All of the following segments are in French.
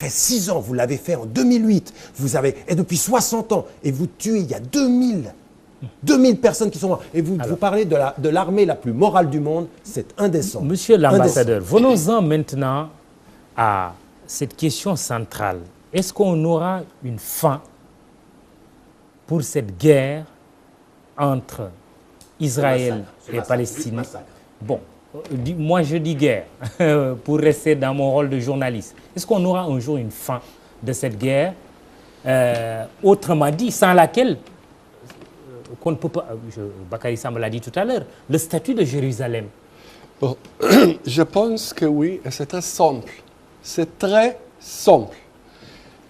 Après 6 ans, vous l'avez fait en 2008, et depuis 60 ans, et vous tuez, il y a 2000 personnes qui sont mortes. Et vous parlez de l'armée la plus morale du monde, c'est indécent. Monsieur l'ambassadeur, venons-en maintenant à cette question centrale. Est-ce qu'on aura une fin pour cette guerre entre Israël et Palestine? Bon, moi je dis guerre, pour rester dans mon rôle de journaliste. Est-ce qu'on aura un jour une fin de cette guerre, autrement dit, sans laquelle, qu'on ne peut pas, Bakary Samba l'a dit tout à l'heure, le statut de Jérusalem? Bon, je pense que oui, et c'est très simple. C'est très simple.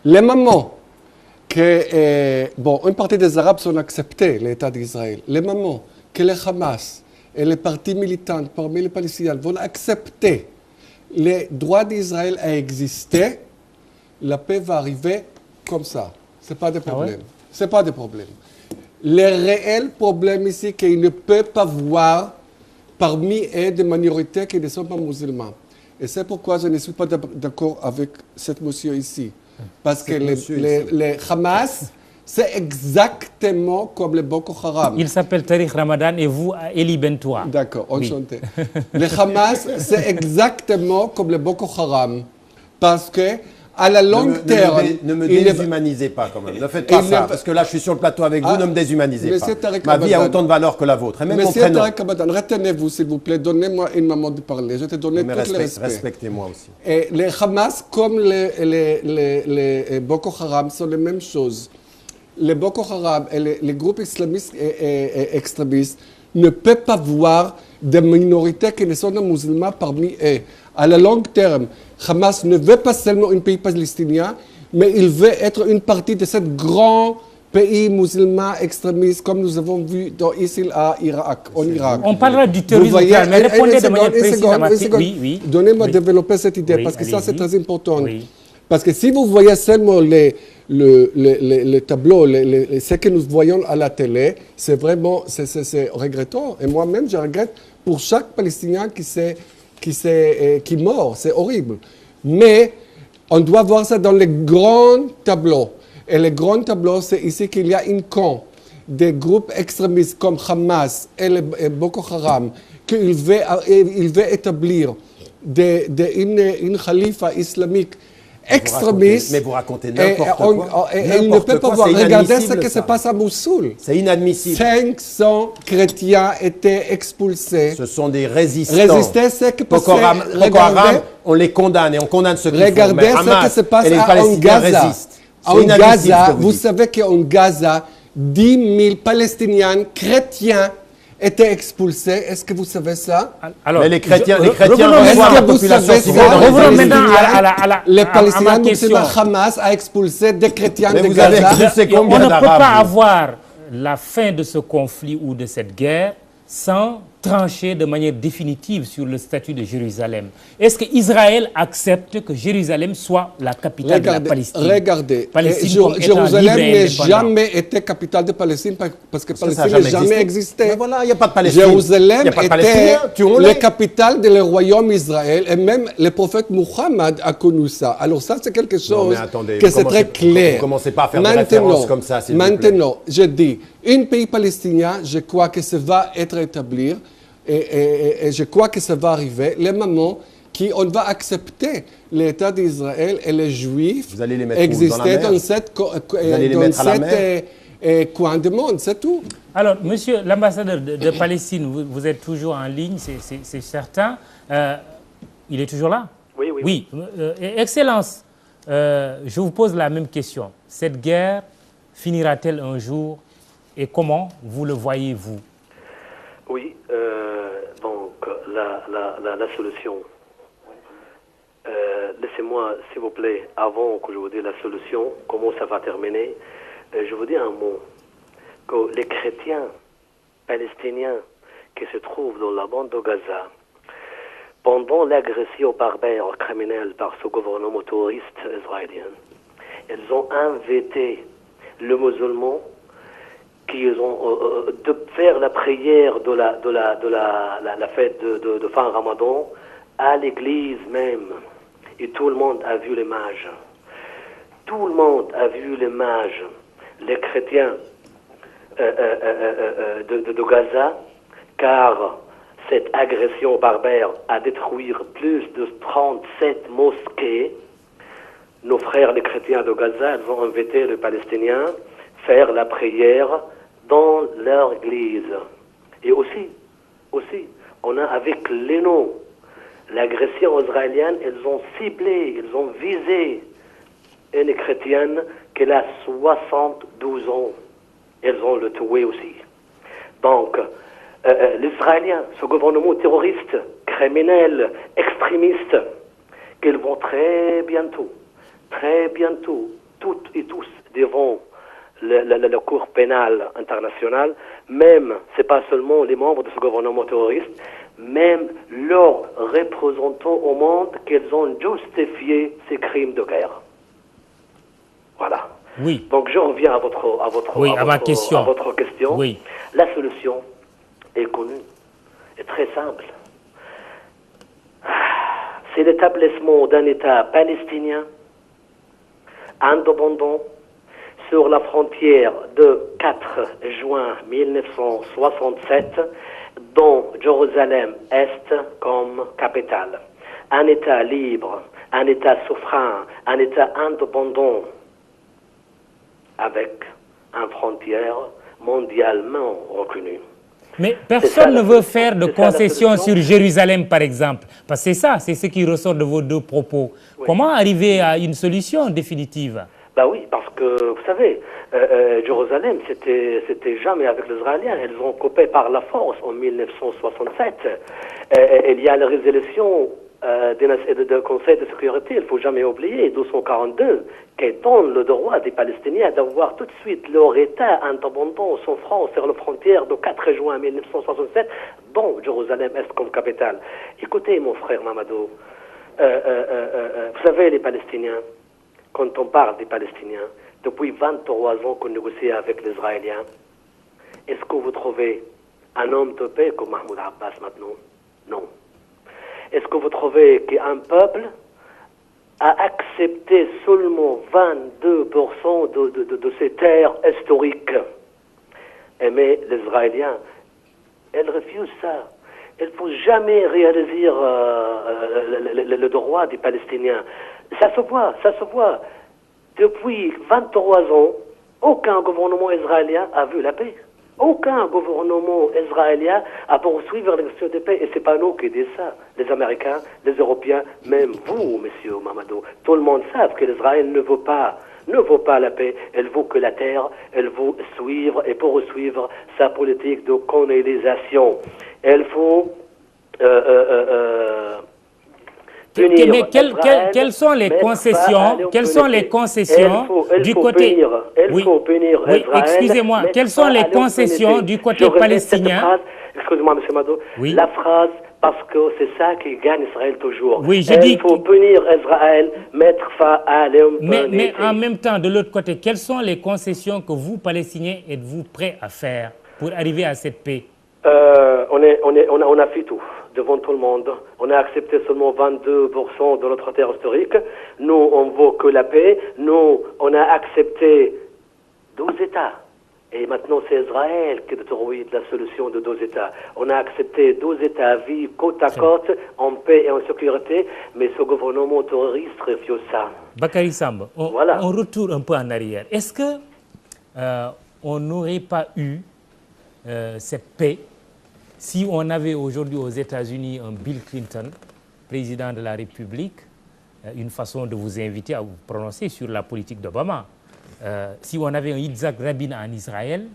Le moment que, une partie des Arabes ont accepté l'État d'Israël, le moment que le Hamas et les partis militants parmi les Palestiniens vont accepter les droits d'Israël à exister, la paix va arriver comme ça. Ce n'est pas de problème. C'est pas de problème. Le réel problème ici, c'est qu'il ne peut pas voir parmi eux des minorités qui ne sont pas musulmans. Et c'est pourquoi je ne suis pas d'accord avec cet monsieur ici. Parce que les Hamas, c'est exactement comme le Boko Haram. Il s'appelle Tariq Ramadan et vous, Eli Bentoua. D'accord, enchanté. Oui. Le Hamas, c'est exactement comme le Boko Haram. Parce que, à la longue terme... Ne me déshumanisez pas quand même. Ne faites pas ça, parce que là, je suis sur le plateau avec vous, ne me déshumanisez pas. Ma vie a autant de valeur que la vôtre. Et même Monsieur Tariq Ramadan, retenez-vous, s'il vous plaît. Donnez-moi une moment de parler. Je te donne tout le respect. Respectez-moi aussi. Et les Hamas, comme les Boko Haram, sont les mêmes choses. Les Boko Haram et les groupes islamistes et extrémistes ne peuvent pas voir des minorités qui ne sont pas musulmans parmi eux. À la long terme, Hamas ne veut pas seulement un pays palestinien, mais il veut être une partie de ce grand pays musulman extrémiste, comme nous avons vu ici en Irak. On parlera du terrorisme, mais répondez de manière précise à ma question. Oui. Donnez-moi développer cette idée, parce que ça, c'est très important. Oui. Parce que si vous voyez seulement les tableaux, ce que nous voyons à la télé, c'est vraiment c'est regrettant. Et moi-même, je regrette pour chaque Palestinien qui meurt. C'est horrible. Mais on doit voir ça dans les grands tableaux. Et les grands tableaux, c'est ici qu'il y a une camp des groupes extrémistes comme Hamas et Boko Haram, qu'il veut établir une khalifa islamique extrémiste. Mais vous racontez n'importe quoi. Il ne peut pas voir. Regardez ce qui se passe à Mossoul. C'est inadmissible. 500 chrétiens étaient expulsés. Ce sont des résistants. Boko Haram, on les condamne et on condamne ceux qui font. Regardez ce qui se passe en Gaza. En Gaza, vous savez qu'en Gaza, 10 000 Palestiniens chrétiens étaient expulsés. Est-ce que vous savez ça? Alors, mais les chrétiens revoient la population civile. Revenons maintenant les Palestiniens musulmans, Hamas a expulsé des chrétiens de On Gaza. ne peut pas avoir la fin de ce conflit ou de cette guerre sans trancher de manière définitive sur le statut de Jérusalem. Est-ce qu'Israël accepte que Jérusalem soit la capitale de la Palestine? Regardez, Jérusalem n'a jamais été capitale de Palestine parce que Palestine n'a jamais existé. Mais voilà, il n'y a pas de Palestine. Jérusalem était la capitale du royaume Israël et même le prophète Muhammad a connu ça. Alors ça, c'est quelque chose que c'est très clair. Vous ne commencez pas à faire des références comme ça, s'il vous plaît. Maintenant, je dis, un pays palestinien, je crois que ça va être établi. Et je crois que ça va arriver, le moment qu'on va accepter l'État d'Israël et les Juifs exister dans cette coin du monde, c'est tout. Alors, monsieur l'ambassadeur de Palestine, vous êtes toujours en ligne, c'est certain. Il est toujours là? Oui. Excellence, je vous pose la même question. Cette guerre finira-t-elle un jour et comment vous le voyez-vous? Oui, donc la solution. Laissez-moi, s'il vous plaît, avant que je vous dise la solution, comment ça va terminer, je vous dis un mot. Que les chrétiens palestiniens qui se trouvent dans la bande de Gaza, pendant l'agression barbare criminelle par ce gouvernement touriste israélien, ils ont invité les musulmans qui ont de faire la prière de la fête de fin Ramadan à l'église même. Et tout le monde a vu l'image. Tout le monde a vu l'image, les chrétiens de Gaza, car cette agression barbare a détruit plus de 37 mosquées. Nos frères les chrétiens de Gaza, ils ont invité les Palestiniens à faire la prière dans leur église. Et aussi, on a avec les noms, l'agression israélienne, ils ont ciblé, ils ont visé une chrétienne qui a 72 ans. Ils ont le tué aussi. Donc, les Israéliens, ce gouvernement terroriste, criminel, extrémiste, qu'ils vont très bientôt, toutes et tous devant la Cour pénale internationale, même, c'est pas seulement les membres de ce gouvernement terroriste, même leurs représentants au monde qu'ils ont justifié ces crimes de guerre. Voilà. Oui. Donc je reviens à ma question. À votre question. Oui. La solution est connue, est très simple. C'est l'établissement d'un État palestinien indépendant sur la frontière de 4 juin 1967, dont Jérusalem-Est comme capitale. Un État libre, un État souverain, un État indépendant, avec une frontière mondialement reconnue. Mais personne ne veut faire de concessions sur Jérusalem, par exemple. Parce que c'est ce qui ressort de vos deux propos. Oui. Comment arriver à une solution définitive? Ben oui, parce que, vous savez, Jérusalem, c'était jamais avec les Israéliens. Ils ont coupé par la force en 1967. Il y a la résolution du Conseil de sécurité, il ne faut jamais oublier, 242, qui donne le droit des Palestiniens d'avoir tout de suite leur État indépendant sans front sur la frontière de 4 juin 1967, dont Jérusalem-Est comme capitale. Écoutez, mon frère Mamadou, vous savez, les Palestiniens, quand on parle des Palestiniens, depuis 23 ans qu'on négocie avec les Israéliens, est-ce que vous trouvez un homme de paix comme Mahmoud Abbas maintenant? Non. Est-ce que vous trouvez qu'un peuple a accepté seulement 22% de ces terres historiques? Mais les Israéliens, ils refusent ça. Il ne faut jamais réaliser le droit des Palestiniens. Ça se voit. Depuis 23 ans, aucun gouvernement israélien a vu la paix. Aucun gouvernement israélien a poursuivi la question de paix. Et ce n'est pas nous qui disons ça. Les Américains, les Européens, même vous, monsieur Mamadou. Tout le monde sait que l'Israël ne veut pas la paix. Elle veut que la terre, elle veut suivre et poursuivre sa politique de colonisation. Elle faut mais quelles sont les concessions du côté... Il faut punir Israël. Excusez-moi, quelles sont les concessions du côté palestinien? Excusez-moi, M. Mado. Oui. La phrase, parce que c'est ça qui gagne Israël toujours. Oui, il faut punir Israël, mettre fin à l'impunité. Mais en même temps, de l'autre côté, quelles sont les concessions que vous, Palestiniens, êtes-vous prêts à faire pour arriver à cette paix? On a fait tout devant tout le monde. On a accepté seulement 22% de notre terre historique. Nous, on veut que la paix. Nous, on a accepté 12 États. Et maintenant, c'est Israël qui détruit la solution de 12 États. On a accepté 12 États à vivre côte à côte, en paix et en sécurité, mais ce gouvernement terroriste refuse ça. Bakary Samb, on retourne un peu en arrière. Est-ce que on n'aurait pas eu cette paix si on avait aujourd'hui aux États-Unis un Bill Clinton, président de la République, une façon de vous inviter à vous prononcer sur la politique d'Obama. Si on avait un Yitzhak Rabin en Israël,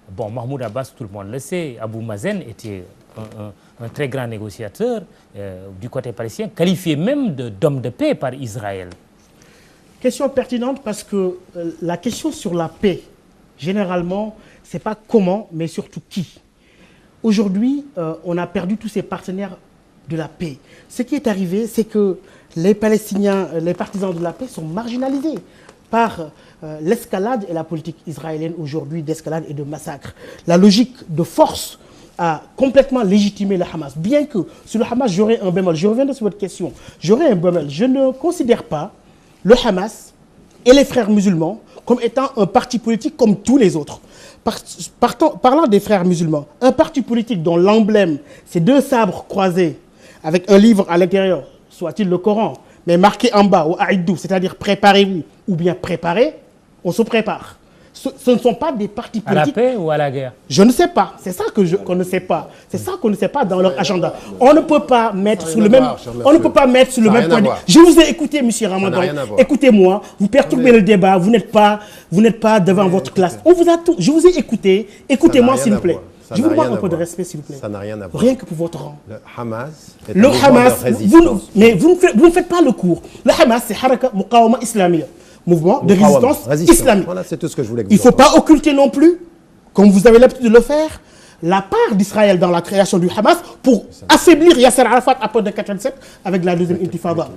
bon, Mahmoud Abbas, tout le monde le sait, Abou Mazen était un très grand négociateur du côté palestinien, qualifié même d'homme de paix par Israël. Question pertinente parce que la question sur la paix, généralement, ce n'est pas comment, mais surtout qui. Aujourd'hui, on a perdu tous ces partenaires de la paix. Ce qui est arrivé, c'est que les Palestiniens, les partisans de la paix sont marginalisés par l'escalade et la politique israélienne aujourd'hui d'escalade et de massacre. La logique de force a complètement légitimé le Hamas. Bien que sur le Hamas, j'aurais un bémol. Je reviens sur votre question. J'aurais un bémol. Je ne considère pas le Hamas et les frères musulmans comme étant un parti politique comme tous les autres. Parlant des frères musulmans, un parti politique dont l'emblème, c'est 2 sabres croisés avec un livre à l'intérieur, soit-il le Coran, mais marqué en bas, ou Aïdou, c'est-à-dire préparez-vous, ou bien préparez, on se prépare. Ce ne sont pas des partis politiques. À la paix ou à la guerre? Je ne sais pas. C'est ça qu'on ne sait pas. C'est ça qu'on ne sait pas dans leur agenda. On ne peut pas mettre sur le même. On ne peut pas mettre sur le même point. Je vous ai écouté, Monsieur Ramadan. Écoutez-moi. Vous perturbez le débat. Vous n'êtes pas devant votre classe. On vous a tout. Je vous ai écouté. Écoutez-moi, s'il vous plaît. Je vous demande un peu de respect, s'il vous plaît. Ça n'a rien à voir. Rien que pour votre rang. Le Hamas est Le un mouvement Hamas. de résistance. Mais vous ne faites pas le cours. Le Hamas, c'est Haraka Muqawama Islamiyya. Mouvement de résistance islamique. Voilà, c'est tout ce que je voulais que vous Il ne faut pas occulter non plus, comme vous avez l'habitude de le faire, la part d'Israël dans la création du Hamas pour affaiblir Yasser Arafat après de 87 avec la deuxième intifada.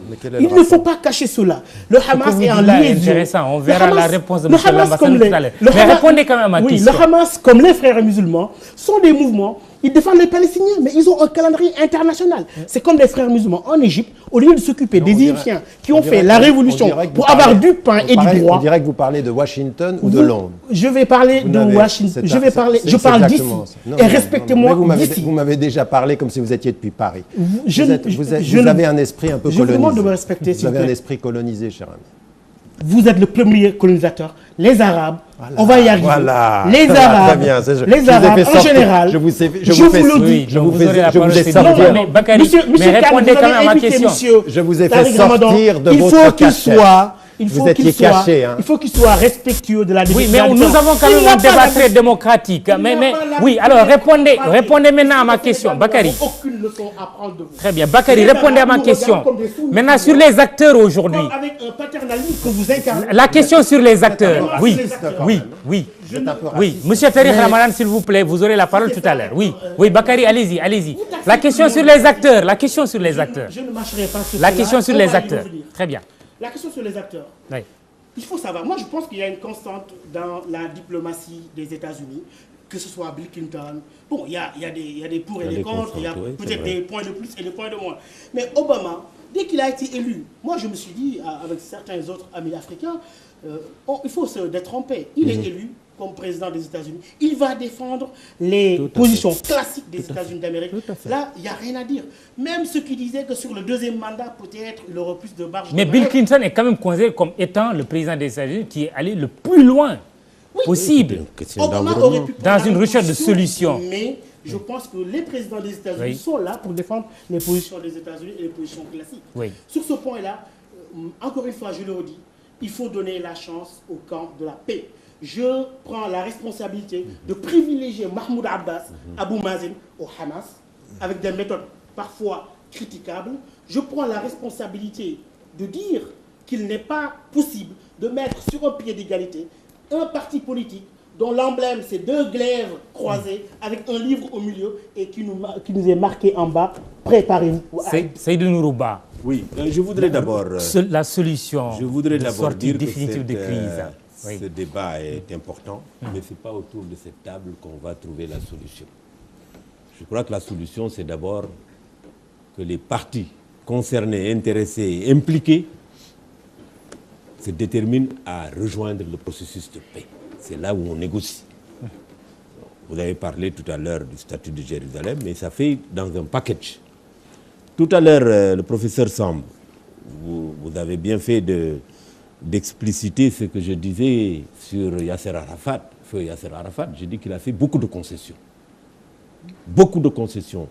Il ne faut pas cacher cela. Le Hamas est en liaison. Intéressant, on verra la réponse de M. l'ambassadeur tout à l'heure. Mais répondez quand même à ma question. Le Hamas, comme les frères musulmans, sont des mouvements. Ils défendent les Palestiniens, mais ils ont un calendrier international. C'est comme les frères musulmans en Égypte, au lieu de s'occuper des Égyptiens qui ont fait la révolution pour avoir du pain et du droit. On dirait que vous parlez de Washington ou de Londres. Je vais parler de Washington. Je parle d'ici. Et respectez-moi d'ici. Vous m'avez déjà parlé comme si vous étiez depuis Paris. Vous avez un esprit un peu colonisé. Je vous demande de me respecter, s'il vous plaît. Vous avez un esprit colonisé, cher ami. Vous êtes le premier colonisateur. Les Arabes, voilà, on va y arriver. Voilà. Les Arabes, les Arabes en général. Je vous ai sortir. Mais Bakary, mais répondez quand même à ma question. Je vous ai fait sortir de votre cachette. Vous étiez caché. Il faut qu'il soit respectueux de la démocratie. Oui, mais nous avons quand même un débat très démocratique. Oui, alors répondez maintenant à ma question, Bakary. Aucune leçon à prendre de vous. Très bien, Bakary, répondez à ma question. Maintenant, sur les acteurs aujourd'hui. Avec un paternalisme que vous incarnez. La question sur les acteurs. Oui. Monsieur Tariq Ramadan, s'il vous plaît, vous aurez la parole tout à l'heure. Oui, Bakary, allez-y. La question sur les acteurs. Je ne marcherai pas sur la question sur les acteurs. Très bien. La question sur les acteurs. Oui. Il faut savoir, moi je pense qu'il y a une constante dans la diplomatie des États-Unis, que ce soit Bill Clinton. Bon, il y a des pour et des contre, il y a peut-être des points de plus et des points de moins. Mais Obama, dès qu'il a été élu, moi je me suis dit, avec certains autres amis africains, il faut se détromper. Il est élu comme président des États-Unis. Il va défendre les positions classiques des États-Unis d'Amérique. Là, il n'y a rien à dire. Même ceux qui disaient que sur le deuxième mandat, peut-être, il aura plus de marge. Mais Bill Clinton est quand même considéré comme étant le président des États-Unis qui est allé le plus loin possible dans une recherche de solutions. Mais je pense que les présidents des États-Unis sont là pour défendre les positions des États-Unis et les positions classiques. Sur ce point-là, encore une fois, je le redis, il faut donner la chance au camp de la paix. Je prends la responsabilité de privilégier Mahmoud Abbas, Abou Mazen au Hamas, avec des méthodes parfois critiquables. Je prends la responsabilité de dire qu'il n'est pas possible de mettre sur un pied d'égalité un parti politique dont l'emblème c'est 2 glaives croisés avec un livre au milieu et qui nous est marqué en bas, préparez-vous. Seydou Nourouba. Oui, je voudrais d'abord... la solution de sortie définitive de crise. Ce débat est important, mais ce n'est pas autour de cette table qu'on va trouver la solution. Je crois que la solution, c'est d'abord que les partis concernés, intéressés, impliqués, se déterminent à rejoindre le processus de paix. C'est là où on négocie. Vous avez parlé tout à l'heure du statut de Jérusalem, mais ça fait dans un package. Tout à l'heure, le professeur Samb, vous avez bien fait d'expliciter ce que je disais sur Yasser Arafat, feu Yasser Arafat. J'ai dit qu'il a fait beaucoup de concessions. Beaucoup de concessions.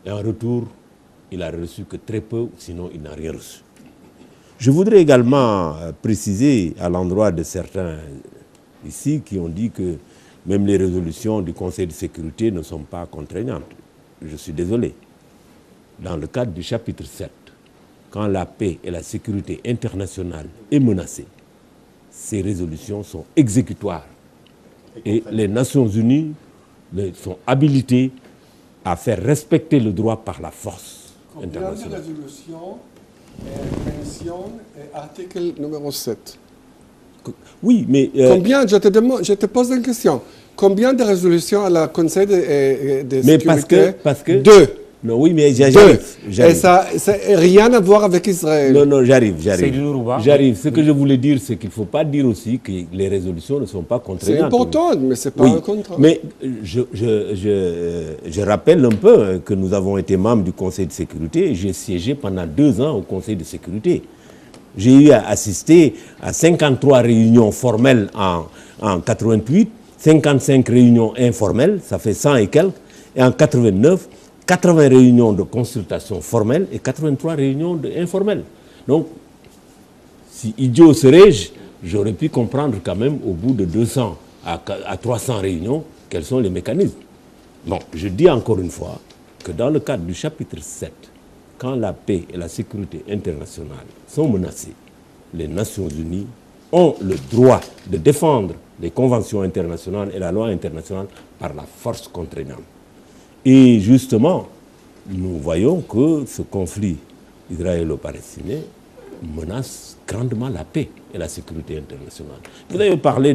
Et en retour, il a reçu que très peu, sinon il n'a rien reçu. Je voudrais également préciser à l'endroit de certains ici qui ont dit que même les résolutions du Conseil de sécurité ne sont pas contraignantes. Je suis désolé. Dans le cadre du chapitre 7, quand la paix et la sécurité internationale est menacée, ces résolutions sont exécutoires. Et les Nations Unies sont habilitées à faire respecter le droit par la force internationale. Combien de résolutions mentionnent l'article numéro 7? Oui, mais... Combien, je te pose une question. Combien de résolutions à la Conseil de sécurité? Parce que 2. Non, oui, mais Deux. j'arrive. Et ça n'a rien à voir avec Israël. Non, non, j'arrive. C'est du Nourouba. J'arrive. Ce que je voulais dire, c'est qu'il ne faut pas dire aussi que les résolutions ne sont pas C'est contraignantes. important, mais ce n'est pas Oui, un contrat. mais je rappelle un peu que nous avons été membres du Conseil de sécurité et j'ai siégé pendant 2 ans au Conseil de sécurité. J'ai eu à assister à 53 réunions formelles en 88, 55 réunions informelles, ça fait 100 et quelques, et en 89, 80 réunions de consultation formelles et 83 réunions informelles. Donc, si idiot serais-je, j'aurais pu comprendre quand même au bout de 200 à 300 réunions quels sont les mécanismes. Bon, je dis encore une fois que dans le cadre du chapitre 7, quand la paix et la sécurité internationale sont menacées, les Nations Unies ont le droit de défendre les conventions internationales et la loi internationale par la force contraignante. Et justement, nous voyons que ce conflit israélo-palestinien menace grandement la paix et la sécurité internationale. Vous avez parlé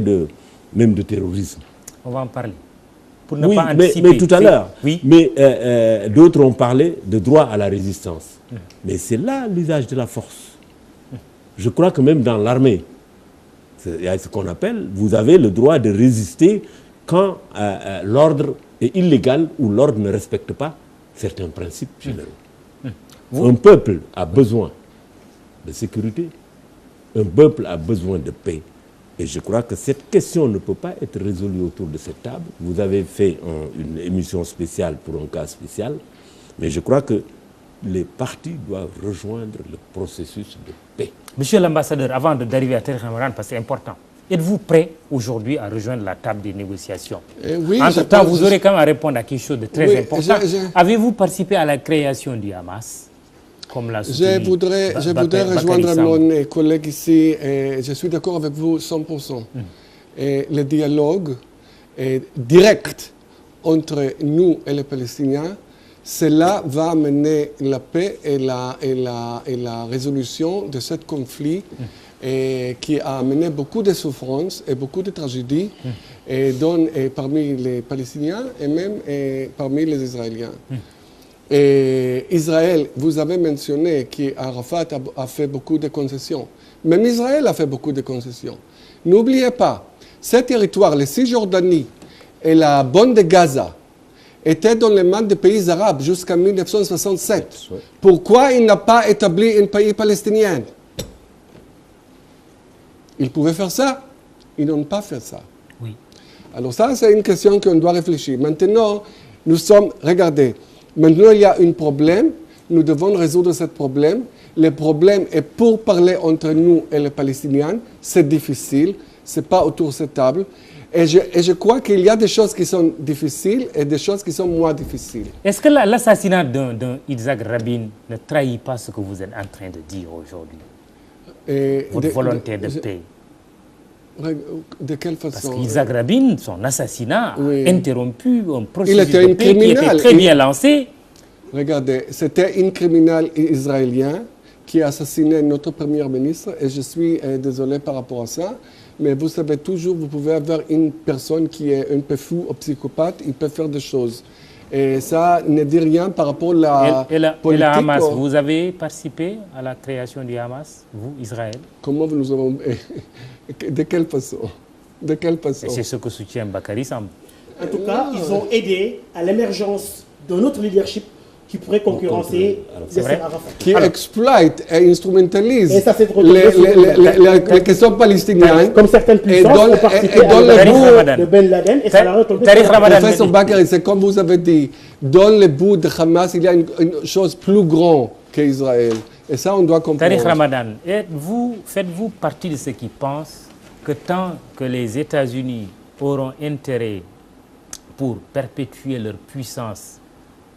même de terrorisme. On va en parler. Pour Oui, pas anticiper. mais tout à l'heure. Oui. Mais d'autres ont parlé de droit à la résistance. Mais c'est là l'usage de la force. Je crois que même dans l'armée, il y a ce qu'on appelle, vous avez le droit de résister quand l'ordre est illégal ou l'ordre ne respecte pas certains principes généraux. Un peuple a besoin de sécurité, un peuple a besoin de paix. Et je crois que cette question ne peut pas être résolue autour de cette table. Vous avez fait une émission spéciale pour un cas spécial, mais je crois que les partis doivent rejoindre le processus de paix. Monsieur l'ambassadeur, avant d'arriver à Tariq Ramadan, parce que c'est important, êtes-vous prêt aujourd'hui à rejoindre la table des négociations? Oui, Entre-temps, vous aurez quand même à répondre à quelque chose de très Oui, important. Avez-vous participé à la création du Hamas comme l'a soutenu Je voudrais rejoindre mon collègue ici, et je suis d'accord avec vous 100%. Et le dialogue est direct entre nous et les Palestiniens, cela va amener la paix et la résolution de ce conflit qui a amené beaucoup de souffrances et beaucoup de tragédies parmi les Palestiniens et même parmi les Israéliens. Et Israël, vous avez mentionné qu'Arafat a fait beaucoup de concessions. Même Israël a fait beaucoup de concessions. N'oubliez pas, ces territoires, la Cisjordanie et la bande de Gaza, étaient dans les mains des pays arabes jusqu'en 1967. Pourquoi il n'a pas établi un pays palestinien? Ils pouvaient faire ça. Ils n'ont pas fait ça. Oui. Alors ça, c'est une question qu'on doit réfléchir. Maintenant, regardez, maintenant il y a un problème, nous devons résoudre ce problème. Le problème est pour parler entre nous et les Palestiniens, c'est difficile, ce n'est pas autour de cette table. Et je crois qu'il y a des choses qui sont difficiles et des choses qui sont moins difficiles. Est-ce que l'assassinat d'un Yitzhak Rabin ne trahit pas ce que vous êtes en train de dire aujourd'hui? Votre volonté de paix. De quelle façon? Parce qu'Yitzhak Rabin, son assassinat a interrompu un processus Il était de paix qui était très bien lancé. Regardez, c'était un criminel israélien qui a assassiné notre premier ministre et je suis désolé par rapport à ça. Mais vous savez toujours, vous pouvez avoir une personne qui est un peu fou ou psychopathe, il peut faire des choses. Et ça ne dit rien par rapport à la politique. Et la Hamas, vous avez participé à la création du Hamas, vous, Israël? Comment nous avons... De quelle façon? De quelle façon? Et c'est ce que soutient Bakary Samb. En tout cas, ils ont aidé à l'émergence d'un autre leadership qui pourrait concurrencer Yasser Arafat. Qui exploite et instrumentalise et ça, les questions palestiniennes. Comme certaines puissances ont participé à de Ben Laden et ça leur a retombé. Professeur Bakary, c'est comme vous avez dit, dans le bout de Hamas, il y a une chose plus grande qu'Israël. Et ça, on doit comprendre. Tariq Ramadan, faites-vous partie de ceux qui pensent que tant que les États-Unis auront intérêt pour perpétuer leur puissance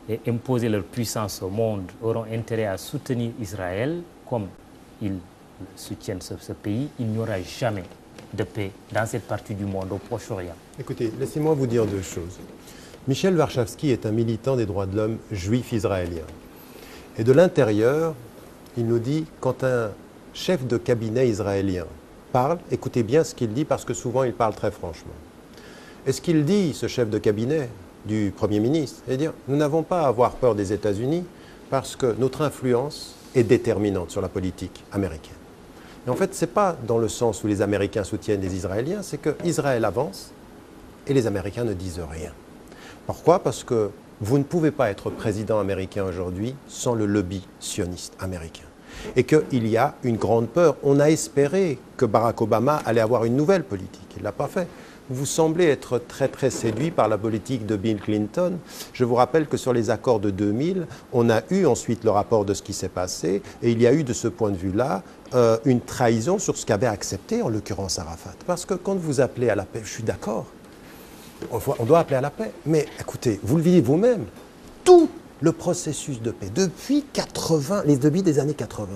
et imposer leur puissance au monde, auront intérêt à soutenir Israël comme ils soutiennent ce pays, il n'y aura jamais de paix dans cette partie du monde, au Proche-Orient? Écoutez, laissez-moi vous dire 2 choses. Michel Warschawski est un militant des droits de l'homme juif israélien. Et de l'intérieur, il nous dit, quand un chef de cabinet israélien parle, écoutez bien ce qu'il dit parce que souvent il parle très franchement. Et ce qu'il dit, ce chef de cabinet, du Premier ministre, et dire nous n'avons pas à avoir peur des États-Unis parce que notre influence est déterminante sur la politique américaine. Et en fait, ce n'est pas dans le sens où les Américains soutiennent les Israéliens, c'est qu'Israël avance et les Américains ne disent rien. Pourquoi? Parce que vous ne pouvez pas être président américain aujourd'hui sans le lobby sioniste américain. Et qu'il y a une grande peur. On a espéré que Barack Obama allait avoir une nouvelle politique. Il ne l'a pas fait. Vous semblez être très très séduit par la politique de Bill Clinton. Je vous rappelle que sur les accords de 2000, on a eu ensuite le rapport de ce qui s'est passé et il y a eu de ce point de vue-là une trahison sur ce qu'avait accepté en l'occurrence Arafat. Parce que quand vous appelez à la paix, je suis d'accord, on doit appeler à la paix. Mais écoutez, vous le vivez vous-même, tout le processus de paix depuis les débuts des années 80,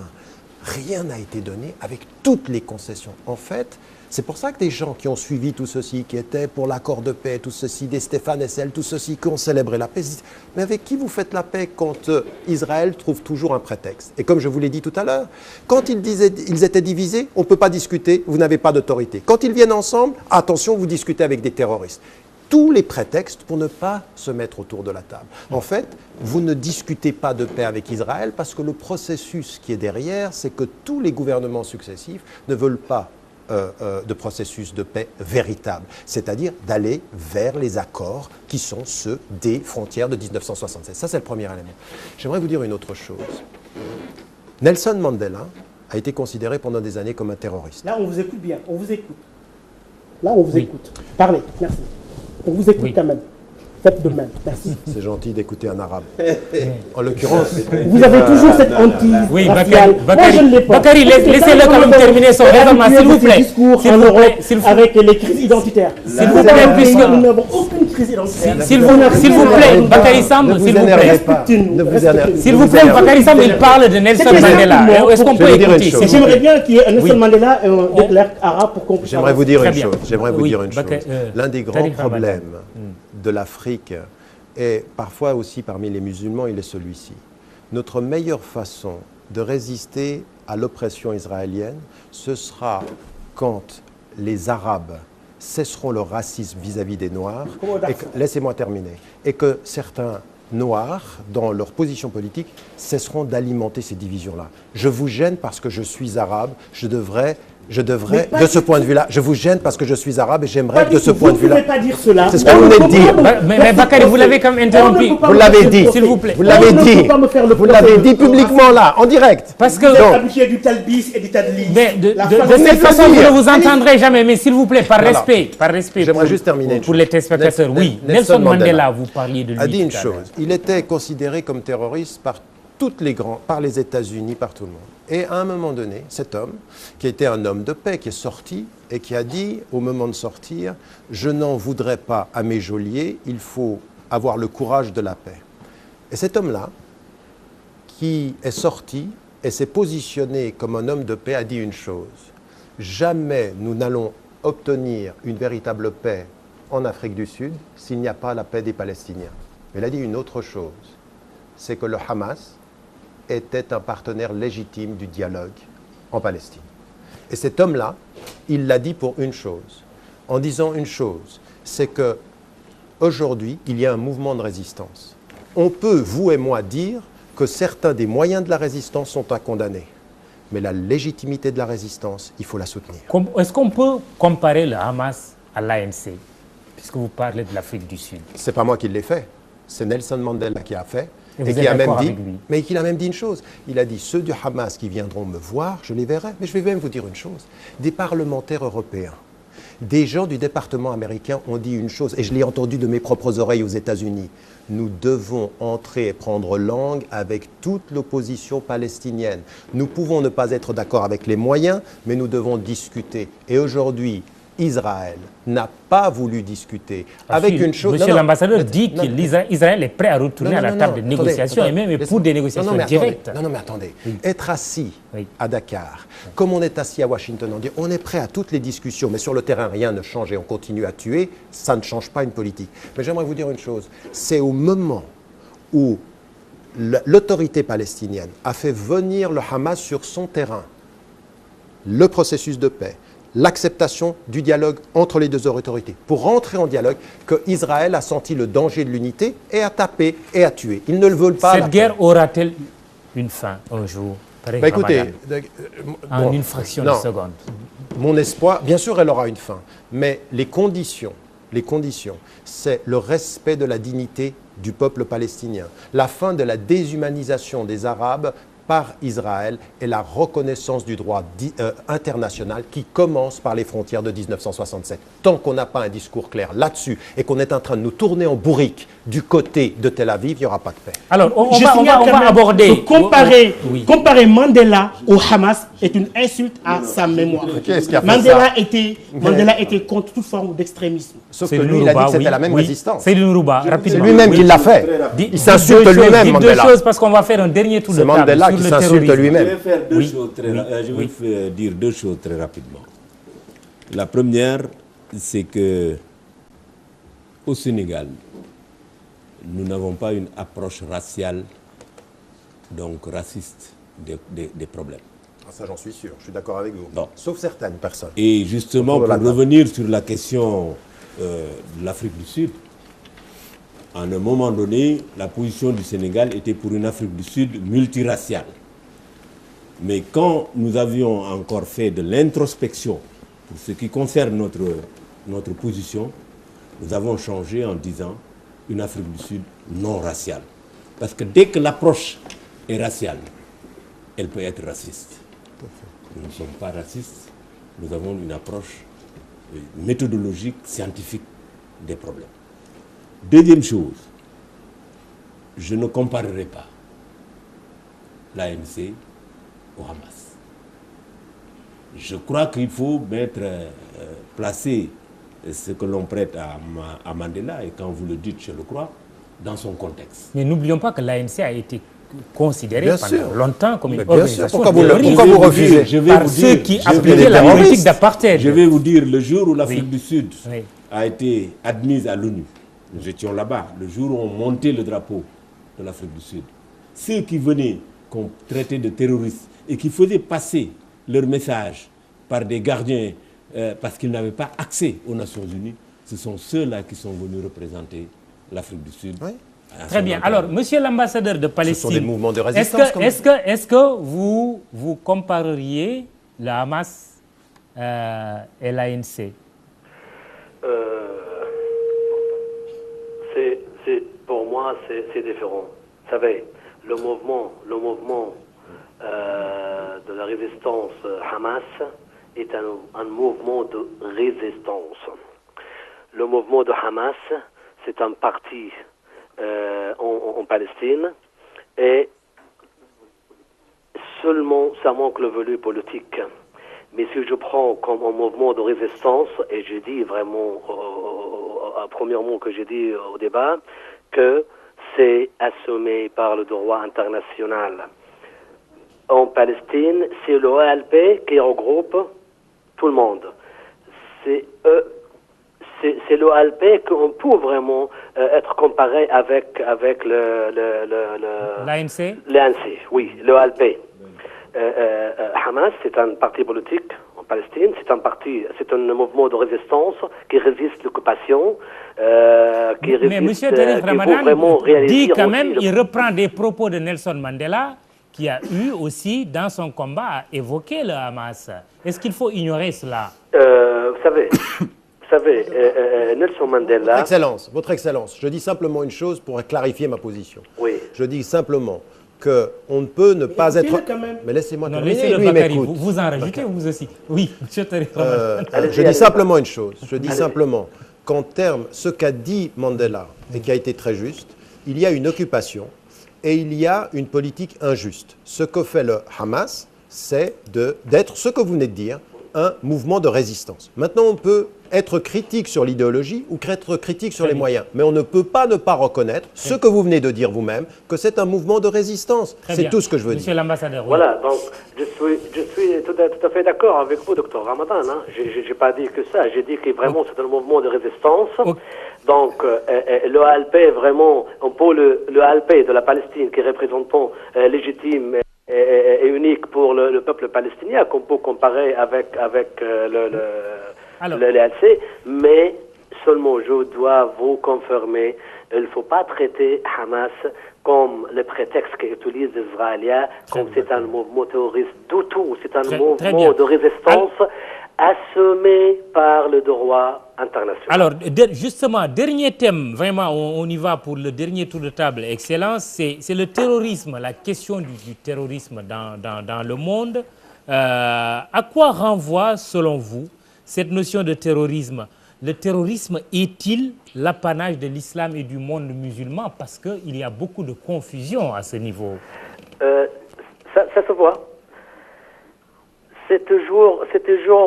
rien n'a été donné avec toutes les concessions. En fait, c'est pour ça que des gens qui ont suivi tout ceci, qui étaient pour l'accord de paix, tout ceci, des Stéphane Hessel, tout ceci, qui ont célébré la paix, disent, mais avec qui vous faites la paix quand Israël trouve toujours un prétexte? Et comme je vous l'ai dit tout à l'heure, quand ils étaient divisés, on ne peut pas discuter, vous n'avez pas d'autorité. Quand ils viennent ensemble, attention, vous discutez avec des terroristes. Tous les prétextes pour ne pas se mettre autour de la table. En fait, vous ne discutez pas de paix avec Israël parce que le processus qui est derrière, c'est que tous les gouvernements successifs ne veulent pas de processus de paix véritable, c'est-à-dire d'aller vers les accords qui sont ceux des frontières de 1967. Ça, c'est le premier élément. J'aimerais vous dire une autre chose. Nelson Mandela a été considéré pendant des années comme un terroriste. Là, on vous écoute bien, on vous écoute. Là, on vous écoute. Parlez, merci. On vous écoute quand même. Faites de même. Merci. C'est gentil d'écouter un arabe. En l'occurrence... Vous avez toujours cette hantise raciale. Moi, je ne l'ai pas. Bakary, laissez-le quand même terminer son raisonnement, s'il vous plaît. Discours en Europe avec les crises identitaires. S'il vous plaît, puisque... Nous n'avons aucune crise identitaire. S'il vous plaît, Bakary Samb, s'il vous plaît. S'il vous plaît, Bakary Samb, il parle de Nelson Mandela. Est-ce qu'on peut écouter? J'aimerais bien qu'il y ait un Nelson Mandela et un de Klerk arabe pour qu'on puisse... J'aimerais vous dire une chose. J'aimerais vous dire une chose. L'un des grands problèmes de l'Afrique, et parfois aussi parmi les musulmans, il est celui-ci. Notre meilleure façon de résister à l'oppression israélienne, ce sera quand les Arabes cesseront leur racisme vis-à-vis des Noirs, laissez-moi terminer, et que certains Noirs, dans leur position politique, cesseront d'alimenter ces divisions-là. Je vous gêne parce que je suis arabe, je devrais, de ce point de vue-là, je vous gêne parce que je suis arabe et j'aimerais de ce point de vue-là. Vous ne pouvez pas dire cela. C'est ce que vous venez de dire. Mais Bakary, vous l'avez quand même interrompu. Vous l'avez dit, s'il vous plaît. Vous l'avez dit. Vous l'avez dit publiquement là, en direct. Parce que... Vous êtes habitué du talbis et du tadlis. Mais de cette façon, vous ne vous entendrez jamais. Mais s'il vous plaît, par respect. J'aimerais juste terminer. Pour les téléspectateurs, oui. Nelson Mandela, vous parliez de lui. A dit une chose. Il était considéré comme terroriste par par les États-Unis, par tout le monde. Et à un moment donné, cet homme, qui était un homme de paix, qui est sorti et qui a dit, au moment de sortir, « Je n'en voudrais pas à mes geôliers, il faut avoir le courage de la paix. » Et cet homme-là, qui est sorti et s'est positionné comme un homme de paix, a dit une chose. « Jamais nous n'allons obtenir une véritable paix en Afrique du Sud s'il n'y a pas la paix des Palestiniens. » Mais il a dit une autre chose, c'est que le Hamas était un partenaire légitime du dialogue en Palestine. Et cet homme-là, il l'a dit pour une chose, en disant une chose, c'est que aujourd'hui, il y a un mouvement de résistance. On peut, vous et moi, dire que certains des moyens de la résistance sont à condamner. Mais la légitimité de la résistance, il faut la soutenir. Est-ce qu'on peut comparer le Hamas à l'ANC, puisque vous parlez de l'Afrique du Sud? Ce n'est pas moi qui l'ai fait, c'est Nelson Mandela qui a fait. Et qui a même dit, mais qu'il a même dit une chose. Il a dit, ceux du Hamas qui viendront me voir, je les verrai. Mais je vais même vous dire une chose. Des parlementaires européens, des gens du département américain ont dit une chose, et je l'ai entendu de mes propres oreilles aux États-Unis. Nous devons entrer et prendre langue avec toute l'opposition palestinienne. Nous pouvons ne pas être d'accord avec les moyens, mais nous devons discuter. Et aujourd'hui, Israël n'a pas voulu discuter avec une chose... Monsieur l'ambassadeur dit qu'Israël est prêt à retourner à la table de négociation et même pour des négociations directes. Non, mais attendez. Être assis à Dakar, comme on est assis à Washington, on dit on est prêt à toutes les discussions, mais sur le terrain, rien ne change et on continue à tuer, ça ne change pas une politique. Mais j'aimerais vous dire une chose, c'est au moment où l'autorité palestinienne a fait venir le Hamas sur son terrain, le processus de paix, l'acceptation du dialogue entre les deux autorités. Pour rentrer en dialogue, qu'Israël a senti le danger de l'unité et a tapé et a tué. Ils ne le veulent pas. Cette guerre aura-t-elle une fin un jour? Écoutez, en une fraction de seconde. Mon espoir, bien sûr, elle aura une fin, mais les conditions, c'est le respect de la dignité du peuple palestinien, la fin de la déshumanisation des Arabes par Israël et la reconnaissance du droit international qui commence par les frontières de 1967. Tant qu'on n'a pas un discours clair là-dessus et qu'on est en train de nous tourner en bourrique du côté de Tel Aviv, il n'y aura pas de paix. Alors, on va aborder... Comparer Mandela au Hamas est une insulte à sa mémoire. Mandela était contre toute forme d'extrémisme. Sauf que lui, il a dit que c'était la même résistance. C'est Nourouba, rapidement. C'est lui-même qui l'a fait. Il s'insulte lui-même, Mandela. Deux choses, parce qu'on va faire un dernier tour de table. C'est Mandela qui s'insulte lui-même. Je vais dire deux choses très rapidement. La première, c'est que au Sénégal, nous n'avons pas une approche raciale, donc raciste, des problèmes. Ça, j'en suis sûr, je suis d'accord avec vous. Bon. Sauf certaines personnes. Et justement, pour revenir sur la question de l'Afrique du Sud, à un moment donné, la position du Sénégal était pour une Afrique du Sud multiraciale. Mais quand nous avions encore fait de l'introspection pour ce qui concerne notre position, nous avons changé en disant une Afrique du Sud non raciale. Parce que dès que l'approche est raciale, elle peut être raciste. Nous ne sommes pas racistes, nous avons une approche méthodologique, scientifique des problèmes. Deuxième chose, je ne comparerai pas l'ANC au Hamas. Je crois qu'il faut placer ce que l'on prête à Mandela, et quand vous le dites, je le crois, dans son contexte. Mais n'oublions pas que l'ANC a été considérée pendant longtemps comme une organisation pourquoi vous refusez par ceux qui appliquaient la politique d'apartheid. Je vais vous dire, le jour où l'Afrique du Sud a été admise à l'ONU, nous étions là-bas, le jour où on montait le drapeau de l'Afrique du Sud, ceux qui venaient qu'on traitait de terroristes et qui faisaient passer leur message par des gardiens parce qu'ils n'avaient pas accès aux Nations Unies, ce sont ceux-là qui sont venus représenter l'Afrique du Sud. Oui. Très bien. Alors, monsieur l'ambassadeur de Palestine, ce sont des mouvements de résistance. Est-ce que vous compareriez le Hamas et l'ANC? Pour moi, c'est différent. Vous savez, le mouvement de la résistance Hamas est un mouvement de résistance. Le mouvement de Hamas, c'est un parti en Palestine, et seulement ça manque le volet politique. Mais si je prends comme un mouvement de résistance, et je dis vraiment, premièrement que j'ai dit au débat, que c'est assumé par le droit international. En Palestine, c'est l'OLP qui regroupe tout le monde. C'est l'OLP qu'on peut vraiment être comparé avec l'ANC. L'ANC, oui, l'OLP. Hamas, c'est un parti politique en Palestine, c'est un mouvement de résistance qui résiste l'occupation, qui résiste. Mais M. Tarek Ramadan dit quand même, il reprend des propos de Nelson Mandela, qui a eu aussi dans son combat à évoquer le Hamas. Est-ce qu'il faut ignorer cela? Vous savez, Nelson Mandela... Votre Excellence, je dis simplement une chose pour clarifier ma position. Oui. Je dis simplement qu'on ne peut ne pas être... Mais laissez-moi terminer, lui m'écoute. Vous en rajoutez, vous aussi. Oui, M. Tarek Ramadan. Je dis simplement une chose. Je dis simplement qu'en termes, ce qu'a dit Mandela, et qui a été très juste, il y a une occupation et il y a une politique injuste. Ce que fait le Hamas, c'est d'être, ce que vous venez de dire, un mouvement de résistance. Maintenant, on peut être critique sur l'idéologie ou être critique sur les moyens, mais on ne peut pas ne pas reconnaître ce que vous venez de dire vous-même, que c'est un mouvement de résistance. C'est tout ce que je veux dire. Monsieur l'ambassadeur. Oui. Voilà, donc je suis tout à fait d'accord avec vous, docteur Ramadan. Hein. Je n'ai pas dit que ça, j'ai dit que vraiment c'est un mouvement de résistance. Donc l'OLP, vraiment, on peut le ALP de la Palestine qui est représentant légitime est unique pour le peuple palestinien, qu'on peut comparer avec le LC, mais seulement je dois vous confirmer, il ne faut pas traiter Hamas comme le prétexte qu'utilisent les Israéliens, comme c'est un mouvement terroriste du tout, c'est un mouvement de résistance assumé par le droit international. Alors, justement, dernier thème, vraiment, on y va pour le dernier tour de table, Excellence, c'est le terrorisme, la question du terrorisme dans le monde. À quoi renvoie, selon vous, cette notion de terrorisme? Le terrorisme est-il l'apanage de l'islam et du monde musulman? Parce qu'il y a beaucoup de confusion à ce niveau. Ça se voit. C'est toujours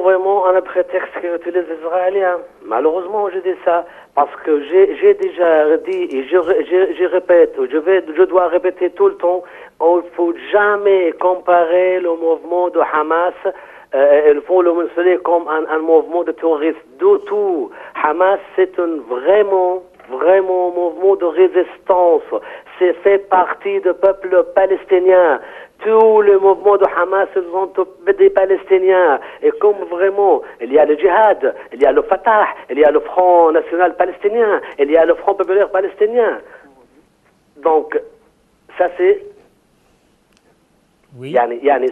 vraiment un prétexte qu'utilisent les Israéliens. Malheureusement, je dis ça parce que j'ai déjà dit et je répète, je dois répéter tout le temps, il ne faut jamais comparer le mouvement de Hamas. Il faut le mentionner comme un mouvement de terrorisme. Du tout. Hamas, c'est un vraiment mouvement de résistance. C'est fait partie du peuple palestinien. Tous les mouvements de Hamas sont des Palestiniens. Et comme vraiment, il y a le djihad, il y a le Fatah, il y a le Front National Palestinien, il y a le Front Populaire Palestinien. Donc, ça c'est... Oui.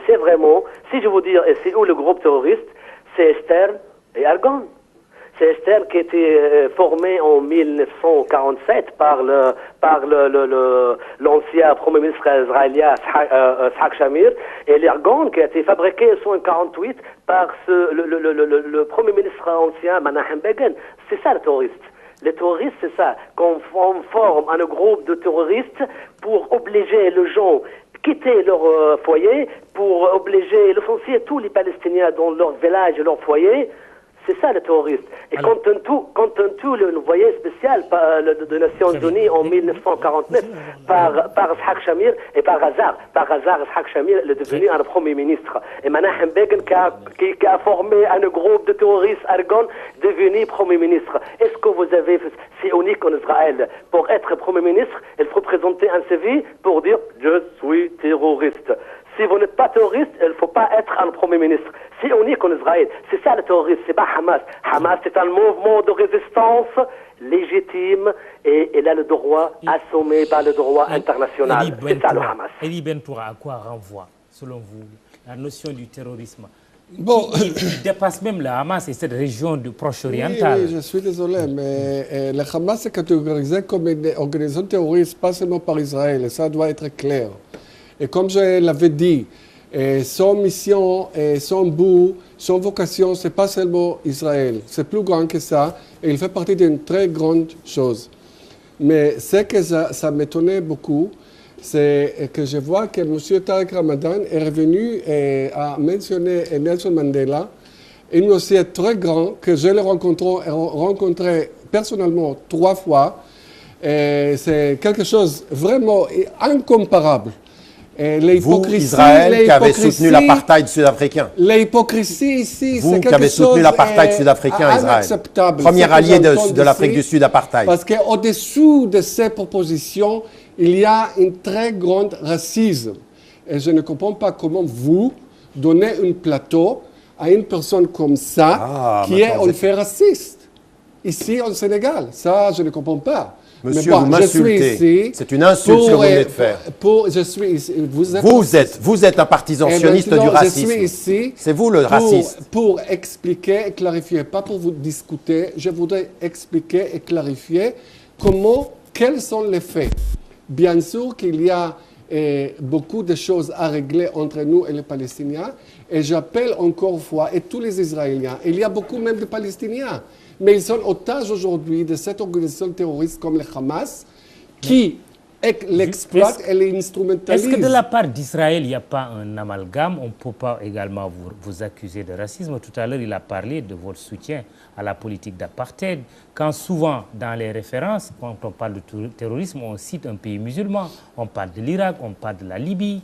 C'est vraiment, si je vous dis, c'est où le groupe terroriste, c'est Stern et Argonne. C'est Stern qui a été formé en 1947 par l'ancien premier ministre israélien Yitzhak Shamir, et l'Argonne qui a été fabriqué en 1948 par le premier ministre ancien Menachem Begin. C'est ça le terroriste. Les terroristes, c'est ça, qu'on forme un groupe de terroristes pour obliger les gens quitter leur foyer, pour obliger, licencier tous les Palestiniens dans leur village et leur foyer. C'est ça le terroriste. Et quand un tout le voyage spécial des Nations Unies en 1949 par Yitzhak Shamir, et par hasard, Yitzhak Shamir est devenu un premier ministre. Et Menachem Begin qui a formé un groupe de terroristes Argonne devenu premier ministre. Est-ce que vous avez, c'est unique en Israël, pour être premier ministre, il faut présenter un CV pour dire je suis terroriste. Si vous n'êtes pas terroriste, il ne faut pas être un premier ministre. C'est unique en Israël. C'est ça le terrorisme, c'est pas Hamas. Hamas, c'est un mouvement de résistance légitime et il a le droit assumé par le droit international. C'est ça le Hamas. Eli Bentoura, à quoi renvoie, selon vous, la notion du terrorisme? Bon, il dépasse même le Hamas et cette région du Proche-Oriental. Oui, je suis désolé, mais le Hamas est catégorisé comme une organisation terroriste, pas seulement par Israël, et ça doit être clair. Et comme je l'avais dit, son mission, son but, son vocation, ce n'est pas seulement Israël. C'est plus grand que ça et il fait partie d'une très grande chose. Mais ce que ça m'étonnait beaucoup, c'est que je vois que M. Tariq Ramadan est revenu et a mentionné Nelson Mandela, un monsieur très grand que je l'ai rencontré personnellement 3 fois. C'est quelque chose vraiment incomparable. Vous, Israël, qui avez soutenu l'apartheid sud-africain. L'hypocrisie ici, c'est quelque chose qui avez soutenu l'apartheid sud-africain, Israël. Premier allié de l'Afrique du Sud, apartheid. Parce qu'au-dessous de ces propositions, il y a un très grand racisme. Et je ne comprends pas comment vous donnez un plateau à une personne comme ça, qui est en fait raciste, ici au Sénégal. Ça, je ne comprends pas. Monsieur, vous m'insultez. C'est une insulte ce que vous venez de faire. Vous êtes un partisan sioniste du racisme. C'est vous le raciste. Pour expliquer et clarifier, pas pour vous discuter, je voudrais expliquer et clarifier quels sont les faits. Bien sûr qu'il y a beaucoup de choses à régler entre nous et les Palestiniens. Et j'appelle encore une fois, et tous les Israéliens, il y a beaucoup même de Palestiniens, mais ils sont otages aujourd'hui de cette organisation terroriste comme le Hamas, qui l'exploite et l'instrumentalise. Est-ce que de la part d'Israël, il n'y a pas un amalgame? On ne peut pas également vous accuser de racisme. Tout à l'heure, il a parlé de votre soutien à la politique d'apartheid. Quand souvent, dans les références, quand on parle de terrorisme, on cite un pays musulman. On parle de l'Irak, on parle de la Libye.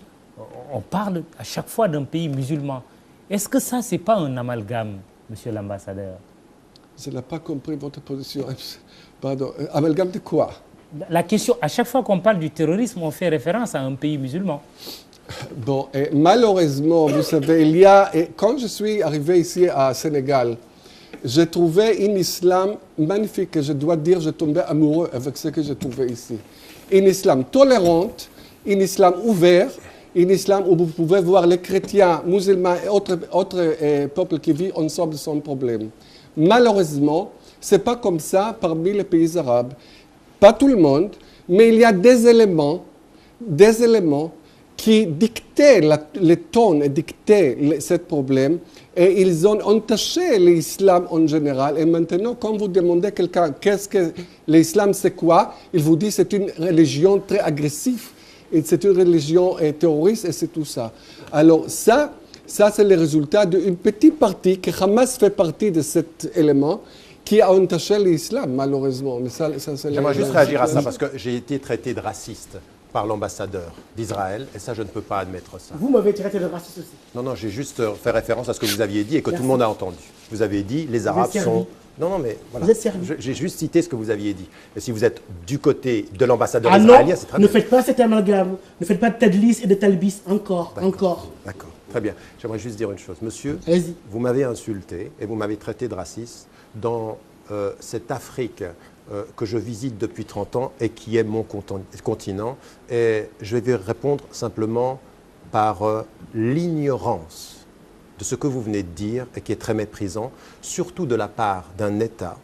On parle à chaque fois d'un pays musulman. Est-ce que ça, ce n'est pas un amalgame, monsieur l'ambassadeur? Je n'ai pas compris votre position. Pardon. Amalgame de quoi? La question, à chaque fois qu'on parle du terrorisme, on fait référence à un pays musulman. Bon, et malheureusement, vous savez, il y a, et quand je suis arrivé ici à Sénégal, j'ai trouvé un islam magnifique et je dois dire, je tombais amoureux avec ce que j'ai trouvé ici. Un islam tolérant, un islam ouvert, un islam où vous pouvez voir les chrétiens, musulmans et autres peuples qui vivent ensemble sans problème. Malheureusement, ce n'est pas comme ça parmi les pays arabes. Pas tout le monde, mais il y a des éléments qui dictaient les tons et dictaient ce problème. Et ils ont entaché l'islam en général. Et maintenant, quand vous demandez à quelqu'un qu'est-ce que l'islam, c'est quoi, il vous dit c'est une religion très agressive. Et c'est une religion terroriste et c'est tout ça. Alors ça c'est le résultat d'une petite partie, que Hamas fait partie de cet élément, qui a entaché l'islam, malheureusement. Mais ça, j'aimerais juste réagir à ça, parce que j'ai été traité de raciste par l'ambassadeur d'Israël, et ça, je ne peux pas admettre ça. Vous m'avez traité de raciste aussi. Non, j'ai juste fait référence à ce que vous aviez dit et que tout le monde a entendu. Vous avez dit, les Arabes sont... Non, mais voilà. Vous êtes servi. J'ai juste cité ce que vous aviez dit. Et si vous êtes du côté de l'ambassadeur non, israélien, c'est très bien. Ne faites pas cet amalgame. Ne faites pas de Tadlis et de Talbis. Encore. D'accord, très bien. J'aimerais juste dire une chose. Monsieur, vous m'avez insulté et vous m'avez traité de raciste dans cette Afrique que je visite depuis 30 ans et qui est mon continent. Et je vais répondre simplement par l'ignorance de ce que vous venez de dire et qui est très méprisant, surtout de la part d'un État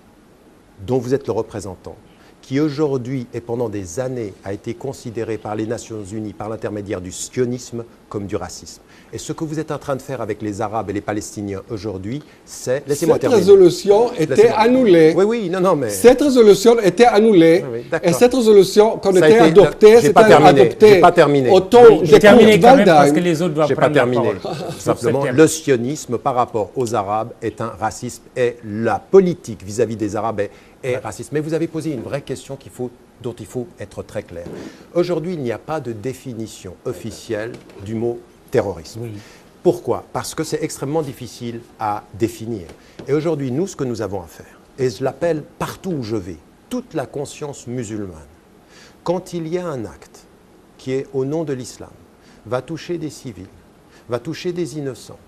dont vous êtes le représentant, qui aujourd'hui et pendant des années a été considéré par les Nations Unies, par l'intermédiaire du sionisme, comme du racisme. Et ce que vous êtes en train de faire avec les Arabes et les Palestiniens aujourd'hui, c'est... Laissez-moi terminer. Cette résolution était annulée. Oui, non, mais... Cette résolution était annulée. Oui, et cette résolution, quand elle était adoptée, c'était adoptée. J'ai pas terminé. J'ai terminé quand même parce que les autres doivent prendre la parole. Simplement, le sionisme par rapport aux Arabes est un racisme et la politique vis-à-vis des Arabes est raciste. Mais vous avez posé une vraie question dont il faut être très clair. Aujourd'hui, il n'y a pas de définition officielle du mot terrorisme. Oui. Pourquoi? Parce que c'est extrêmement difficile à définir. Et aujourd'hui, nous, ce que nous avons à faire, et je l'appelle partout où je vais, toute la conscience musulmane, quand il y a un acte qui est au nom de l'islam, va toucher des civils, va toucher des innocents,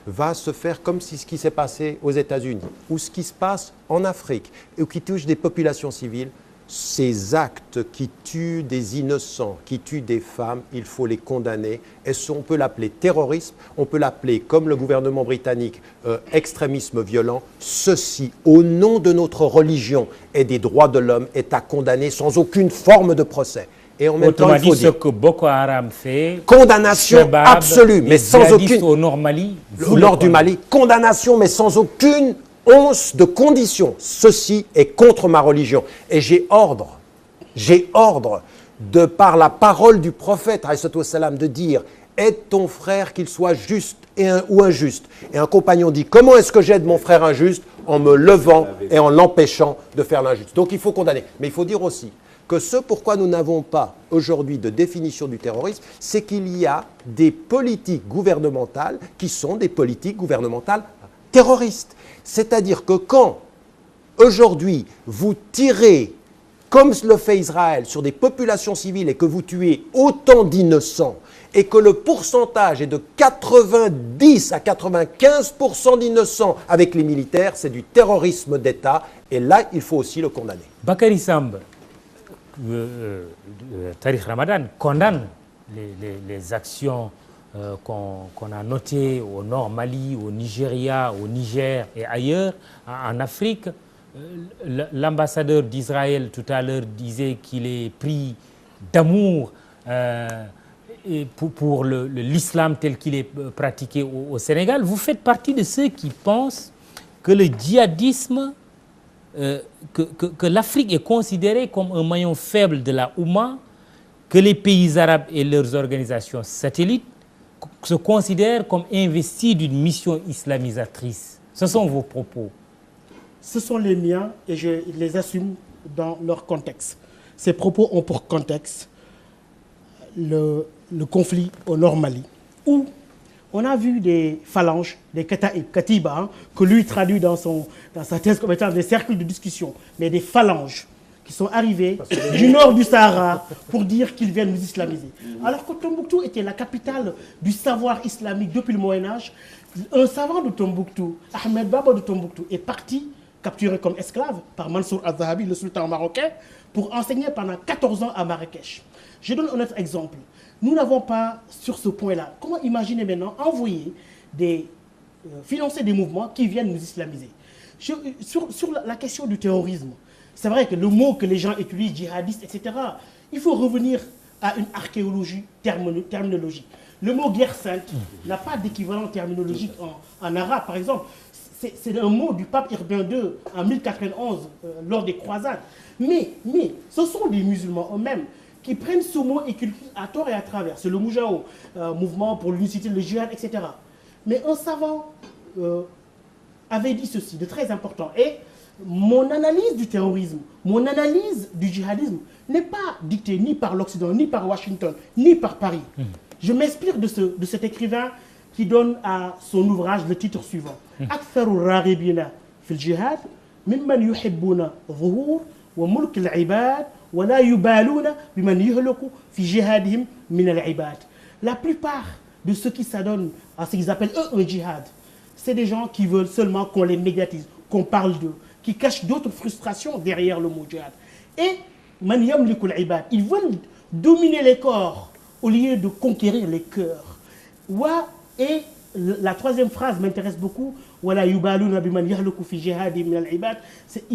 va se faire comme si ce qui s'est passé aux États-Unis ou ce qui se passe en Afrique ou qui touche des populations civiles, ces actes qui tuent des innocents, qui tuent des femmes, il faut les condamner. Et on peut l'appeler terrorisme, on peut l'appeler, comme le gouvernement britannique, extrémisme violent. Ceci, au nom de notre religion et des droits de l'homme, est à condamner sans aucune forme de procès. Et en même temps, il faut dire, ce que Boko Haram fait, condamnation Shabab, absolue, mais sans aucune... au nord Mali, au nord du Mali, condamnation, mais sans aucune once de condition. Ceci est contre ma religion. Et j'ai ordre, de par la parole du prophète, de dire, aide ton frère qu'il soit juste ou injuste. Et un compagnon dit, comment est-ce que j'aide mon frère injuste? En me levant et en l'empêchant de faire l'injuste. Donc il faut condamner. Mais il faut dire aussi que ce pourquoi nous n'avons pas aujourd'hui de définition du terrorisme, c'est qu'il y a des politiques gouvernementales qui sont des politiques gouvernementales terroristes. C'est-à-dire que quand, aujourd'hui, vous tirez, comme le fait Israël, sur des populations civiles et que vous tuez autant d'innocents, et que le pourcentage est de 90 à 95% d'innocents avec les militaires, c'est du terrorisme d'État, et là, il faut aussi le condamner. Bakary Samb, Tariq Ramadan condamne les actions qu'on a notées au nord Mali, au Nigeria, au Niger et ailleurs, en Afrique. L'ambassadeur d'Israël tout à l'heure disait qu'il est pris d'amour pour l'islam tel qu'il est pratiqué au Sénégal. Vous faites partie de ceux qui pensent que le djihadisme, que l'Afrique est considérée comme un maillon faible de la Oumma, que les pays arabes et leurs organisations satellites se considèrent comme investis d'une mission islamisatrice. Ce sont vos propos. Ce sont les miens et je les assume dans leur contexte. Ces propos ont pour contexte le conflit au nord Mali, où on a vu des phalanges, des katiba, que lui traduit dans sa thèse comme étant des cercles de discussion, mais des phalanges qui sont arrivés du nord du Sahara pour dire qu'ils viennent nous islamiser. Alors que Tombouctou était la capitale du savoir islamique depuis le Moyen-Âge, un savant de Tombouctou, Ahmed Baba de Tombouctou, est parti, capturé comme esclave par Mansour al-Zahabi, le sultan marocain, pour enseigner pendant 14 ans à Marrakech. Je donne un autre exemple. Nous n'avons pas, sur ce point-là, comment imaginer maintenant envoyer financer des mouvements qui viennent nous islamiser. Sur la question du terrorisme, c'est vrai que le mot que les gens utilisent, djihadiste, etc., il faut revenir à une archéologie terminologique. Le mot guerre sainte n'a pas d'équivalent terminologique en arabe, par exemple. C'est un mot du pape Urbain II en 1091, lors des croisades. Mais ce sont des musulmans eux-mêmes qui prennent ce mot et qui l'utilisent à tort et à travers. C'est le Moujao, mouvement pour l'unicité, le djihad, etc. Mais un savant avait dit ceci, de très important. Et mon analyse du terrorisme, mon analyse du djihadisme n'est pas dictée ni par l'Occident, ni par Washington, ni par Paris. Je m'inspire de cet écrivain qui donne à son ouvrage le titre suivant. Aktharu raribina fil jihad mimman yuhibbuna zuhur wa mulk al-ibad wa la yubaluna biman yuhlaku fi jihadihim min al-ibad. La plupart de ceux qui s'adonnent à ce qu'ils appellent eux un djihad, c'est des gens qui veulent seulement qu'on les médiatise, qu'on parle d'eux, qui cachent d'autres frustrations derrière le mot djihad. Et man yamliku al-ibad, ils veulent dominer les corps au lieu de conquérir les cœurs. Et la troisième phrase m'intéresse beaucoup. Ils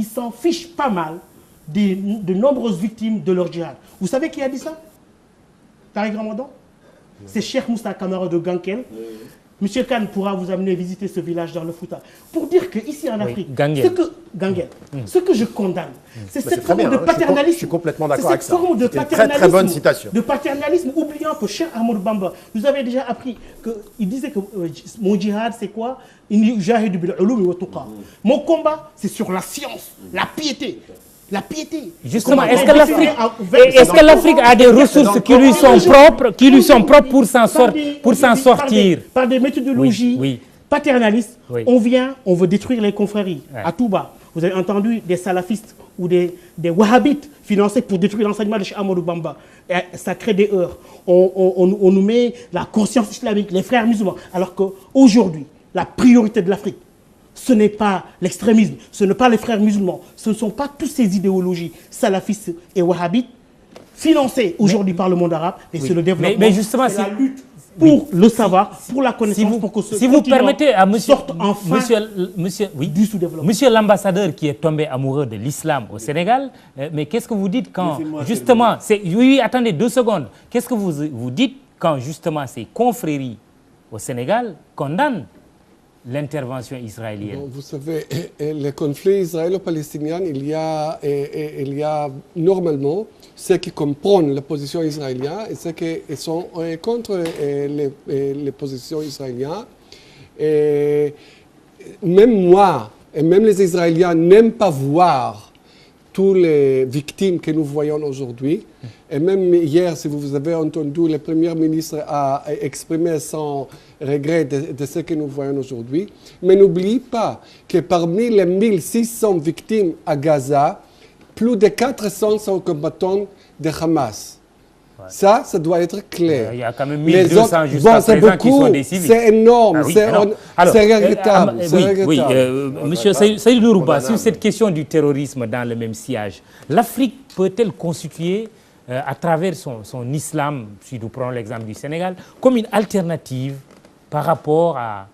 s'en fichent pas mal de nombreuses victimes de leur djihad. Vous savez qui a dit ça? Tariq Ramadan? C'est Cheikh Moussa Kamara de Gankel. Monsieur Khan pourra vous amener visiter ce village dans le Fouta. Pour dire qu'ici en Afrique, ce que je condamne, c'est cette forme de paternalisme. Je suis complètement d'accord avec ça. C'est cette forme de très bonne citation. De paternalisme, oubliant que Cheikh Ahmadou Bamba, vous avez déjà appris qu'il disait que mon djihad, c'est quoi? Mon combat, c'est sur la science, la piété. La piété. Justement, est-ce que l'Afrique a des ressources qui lui sont propres pour s'en sortir par des méthodologies paternalistes, on veut détruire les confréries. À Touba, vous avez entendu des salafistes ou des wahhabites financés pour détruire l'enseignement de Cheikh Ahmadou Bamba. Et ça crée des heurts. On nous met la conscience islamique, les frères musulmans. Alors qu'aujourd'hui, la priorité de l'Afrique, ce n'est pas l'extrémisme, ce n'est pas les frères musulmans, ce ne sont pas toutes ces idéologies salafistes et wahhabites financées aujourd'hui par le monde arabe, et c'est le développement, mais justement, c'est la lutte pour le savoir, pour la connaissance, pour que si vous permettez à monsieur l'ambassadeur qui est tombé amoureux de l'islam au Sénégal, mais qu'est-ce que vous dites quand justement, attendez 2 secondes, qu'est-ce que vous dites quand justement ces confréries au Sénégal condamnent l'intervention israélienne? Bon, vous savez, les conflits israélo-palestiniens, il y a normalement ceux qui comprennent la position israélienne et ceux qui sont contre les positions israéliennes. Et même moi, et même les Israéliens n'aiment pas voir toutes les victimes que nous voyons aujourd'hui. Et même hier, si vous avez entendu, le Premier ministre a exprimé son regret de ce que nous voyons aujourd'hui. Mais n'oubliez pas que parmi les 1600 victimes à Gaza, plus de 400 sont combattants de Hamas. Ouais. Ça doit être clair. Il y a quand même 1200 jusqu'à présent qui sont des civils. C'est énorme, c'est regrettable. Monsieur Seydou Rouba, sur cette question du terrorisme dans le même sillage, l'Afrique peut-elle constituer, à travers son islam, si nous prenons l'exemple du Sénégal, comme une alternative par rapport à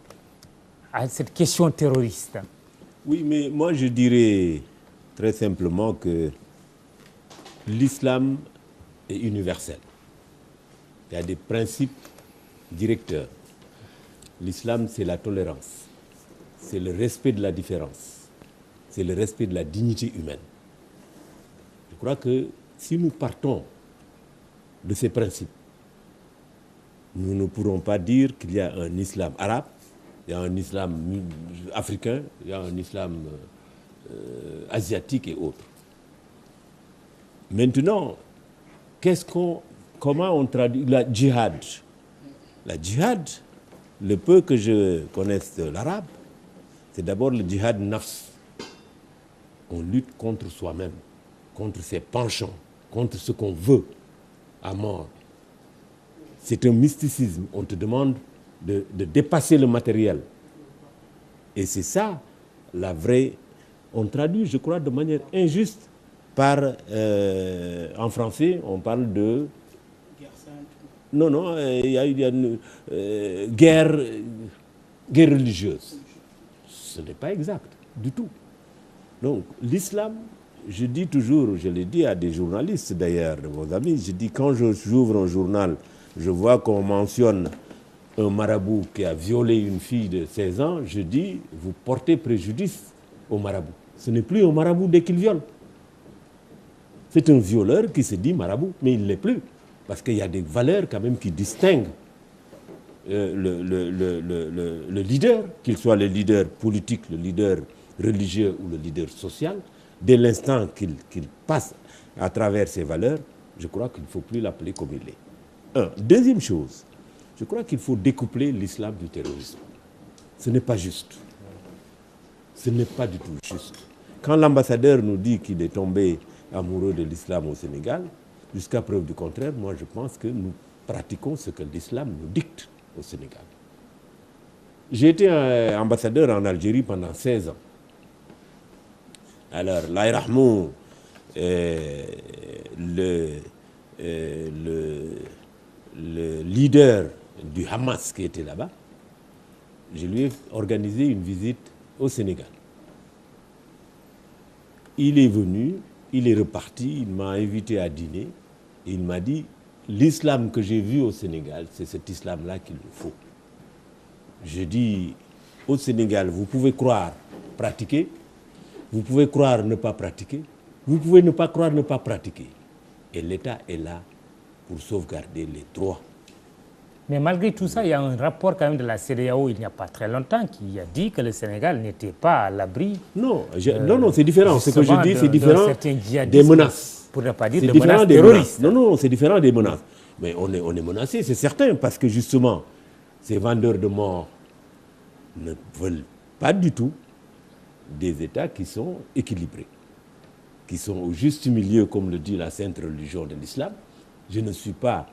cette question terroriste? Oui, mais moi je dirais très simplement que l'islam est universel. Il y a des principes directeurs. L'islam, c'est la tolérance, c'est le respect de la différence, c'est le respect de la dignité humaine. Je crois que si nous partons de ces principes, nous ne pourrons pas dire qu'il y a un islam arabe, il y a un islam africain, il y a un islam asiatique et autres. Maintenant, comment on traduit la djihad? La djihad, le peu que je connaisse de l'arabe, c'est d'abord le djihad nafs. On lutte contre soi-même, contre ses penchants, contre ce qu'on veut à mort. C'est un mysticisme. On te demande de dépasser le matériel. Et c'est ça, la vraie... On traduit, je crois, de manière injuste par... en français, on parle de... Non, non, il y a une guerre religieuse. Ce n'est pas exact du tout. Donc, l'islam, je dis toujours, je l'ai dit à des journalistes d'ailleurs, de vos amis, je dis quand j'ouvre un journal, je vois qu'on mentionne un marabout qui a violé une fille de 16 ans, je dis, vous portez préjudice au marabout. Ce n'est plus un marabout dès qu'il viole. C'est un violeur qui se dit marabout, mais il ne l'est plus. Parce qu'il y a des valeurs quand même qui distinguent le leader, qu'il soit le leader politique, le leader religieux ou le leader social. Dès l'instant qu'il passe à travers ces valeurs, je crois qu'il ne faut plus l'appeler comme il est. Deuxième chose, je crois qu'il faut découpler l'islam du terrorisme. Ce n'est pas juste. Ce n'est pas du tout juste. Quand l'ambassadeur nous dit qu'il est tombé amoureux de l'islam au Sénégal, jusqu'à preuve du contraire, moi je pense que nous pratiquons ce que l'islam nous dicte au Sénégal. J'ai été ambassadeur en Algérie pendant 16 ans. Alors, l'Aïrahmou, le leader du Hamas qui était là-bas, je lui ai organisé une visite au Sénégal. Il est venu, il est reparti, il m'a invité à dîner et il m'a dit l'islam que j'ai vu au Sénégal, c'est cet islam-là qu'il nous faut. Je dis au Sénégal, vous pouvez croire, pratiquer, vous pouvez croire ne pas pratiquer, vous pouvez ne pas croire ne pas pratiquer. Et l'État est là pour sauvegarder les droits. Mais malgré tout ça, il y a un rapport quand même de la CEDEAO il n'y a pas très longtemps qui a dit que le Sénégal n'était pas à l'abri. Non, non, c'est différent. Ce que je dis, c'est différent des menaces. Pour ne pas dire de menaces terroristes. Non, non, c'est différent des menaces. Mais on est menacé, c'est certain, parce que justement, ces vendeurs de morts ne veulent pas du tout des États qui sont équilibrés, qui sont au juste milieu, comme le dit la sainte religion de l'islam. Je ne suis pas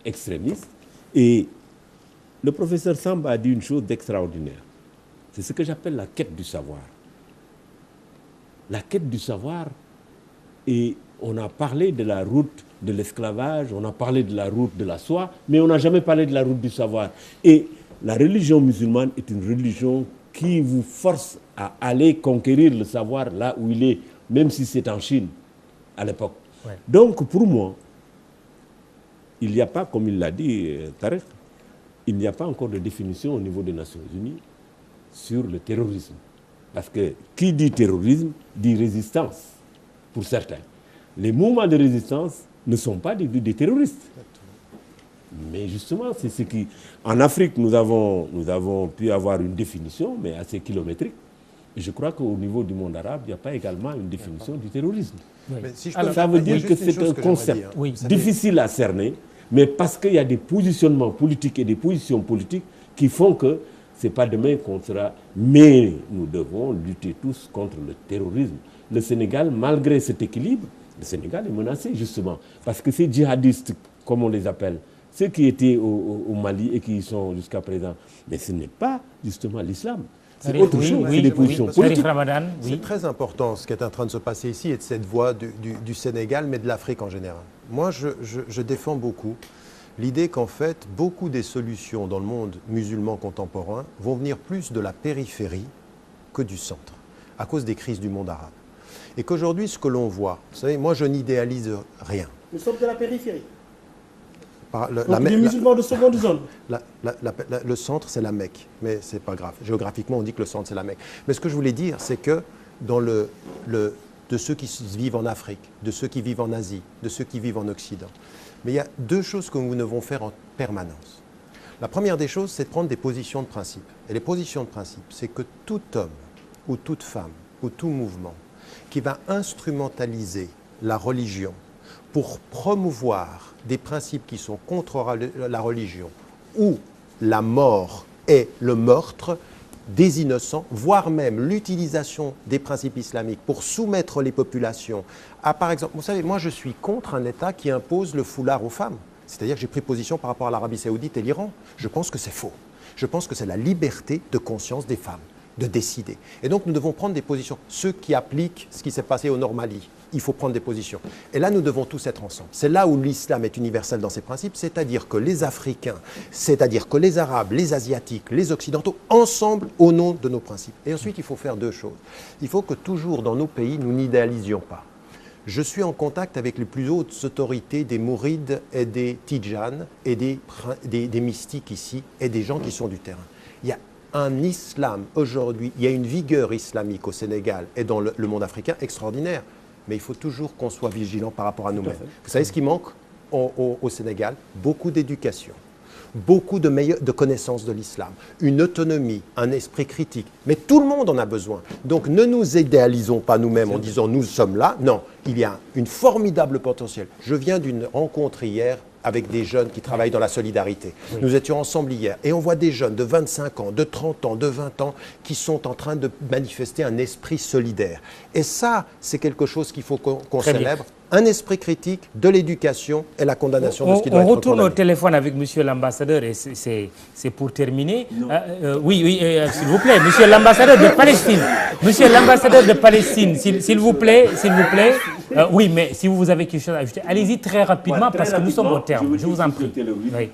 extrémiste. Et le professeur Samba a dit une chose d'extraordinaire. C'est ce que j'appelle la quête du savoir. La quête du savoir, et on a parlé de la route de l'esclavage, on a parlé de la route de la soie, mais on n'a jamais parlé de la route du savoir. Et la religion musulmane est une religion qui vous force à aller conquérir le savoir là où il est, même si c'est en Chine, à l'époque. Ouais. Donc, pour moi, il n'y a pas, comme il l'a dit, Tarek, il n'y a pas encore de définition au niveau des Nations Unies sur le terrorisme. Parce que qui dit terrorisme dit résistance, pour certains. Les mouvements de résistance ne sont pas des terroristes. Mais justement, c'est ce qui... En Afrique, nous avons pu avoir une définition, mais assez kilométrique. Et je crois qu'au niveau du monde arabe, il n'y a pas également une définition du terrorisme. Oui. Si alors, ça veut dire que c'est un concept difficile à cerner, mais parce qu'il y a des positionnements politiques et des positions politiques qui font que ce n'est pas demain qu'on sera... Mais nous devons lutter tous contre le terrorisme. Le Sénégal, malgré cet équilibre, le Sénégal est menacé justement. Parce que ces djihadistes, comme on les appelle, ceux qui étaient au Mali et qui y sont jusqu'à présent, mais ce n'est pas justement l'islam. C'est autre chose, c'est des positions politiques. C'est très important ce qui est en train de se passer ici et de cette voie du Sénégal, mais de l'Afrique en général. Moi, je défends beaucoup l'idée qu'en fait, beaucoup des solutions dans le monde musulman contemporain vont venir plus de la périphérie que du centre, à cause des crises du monde arabe. Et qu'aujourd'hui, ce que l'on voit, vous savez, moi je n'idéalise rien. Nous sommes de la périphérie. Donc les musulmans de seconde zone. Le centre, c'est la Mecque, mais c'est pas grave. Géographiquement, on dit que le centre, c'est la Mecque. Mais ce que je voulais dire, c'est que dans de ceux qui vivent en Afrique, de ceux qui vivent en Asie, de ceux qui vivent en Occident, mais il y a deux choses que nous devons faire en permanence. La première des choses, c'est de prendre des positions de principe. Et les positions de principe, c'est que tout homme ou toute femme ou tout mouvement qui va instrumentaliser la religion pour promouvoir des principes qui sont contre la religion, où la mort est le meurtre, des innocents, voire même l'utilisation des principes islamiques pour soumettre les populations à, par exemple, vous savez, moi je suis contre un État qui impose le foulard aux femmes. C'est-à-dire que j'ai pris position par rapport à l'Arabie Saoudite et l'Iran. Je pense que c'est faux. Je pense que c'est la liberté de conscience des femmes de décider. Et donc nous devons prendre des positions. Ceux qui appliquent ce qui s'est passé au Nord Mali, il faut prendre des positions. Et là, nous devons tous être ensemble. C'est là où l'islam est universel dans ses principes, c'est-à-dire que les Africains, c'est-à-dire que les Arabes, les Asiatiques, les Occidentaux, ensemble, au nom de nos principes. Et ensuite, il faut faire deux choses. Il faut que toujours dans nos pays, nous n'idéalisions pas. Je suis en contact avec les plus hautes autorités des mourides et des tidjanes et des mystiques ici et des gens qui sont du terrain. Il y a un islam aujourd'hui, il y a une vigueur islamique au Sénégal et dans le monde africain extraordinaire. Mais il faut toujours qu'on soit vigilant par rapport à nous-mêmes. Vous savez ce qui manque au Sénégal? Beaucoup d'éducation, beaucoup de connaissances de l'islam, une autonomie, un esprit critique. Mais tout le monde en a besoin. Donc ne nous idéalisons pas nous-mêmes en disant nous sommes là. Non, il y a une formidable potentiel. Je viens d'une rencontre hier avec des jeunes qui travaillent dans la solidarité. Oui. Nous étions ensemble hier et on voit des jeunes de 25 ans, de 30 ans, de 20 ans qui sont en train de manifester un esprit solidaire. Et ça, c'est quelque chose qu'il faut qu'on célèbre. Un esprit critique, de l'éducation et la condamnation de ce qui doit être condamné. On retourne au téléphone avec Monsieur l'ambassadeur et c'est pour terminer. Oui, s'il vous plaît, Monsieur l'ambassadeur de Palestine. Monsieur l'ambassadeur de Palestine, s'il vous plaît. Oui, mais si vous avez quelque chose à ajouter, allez-y très rapidement parce que nous sommes au terme. Je vous en prie. Oui.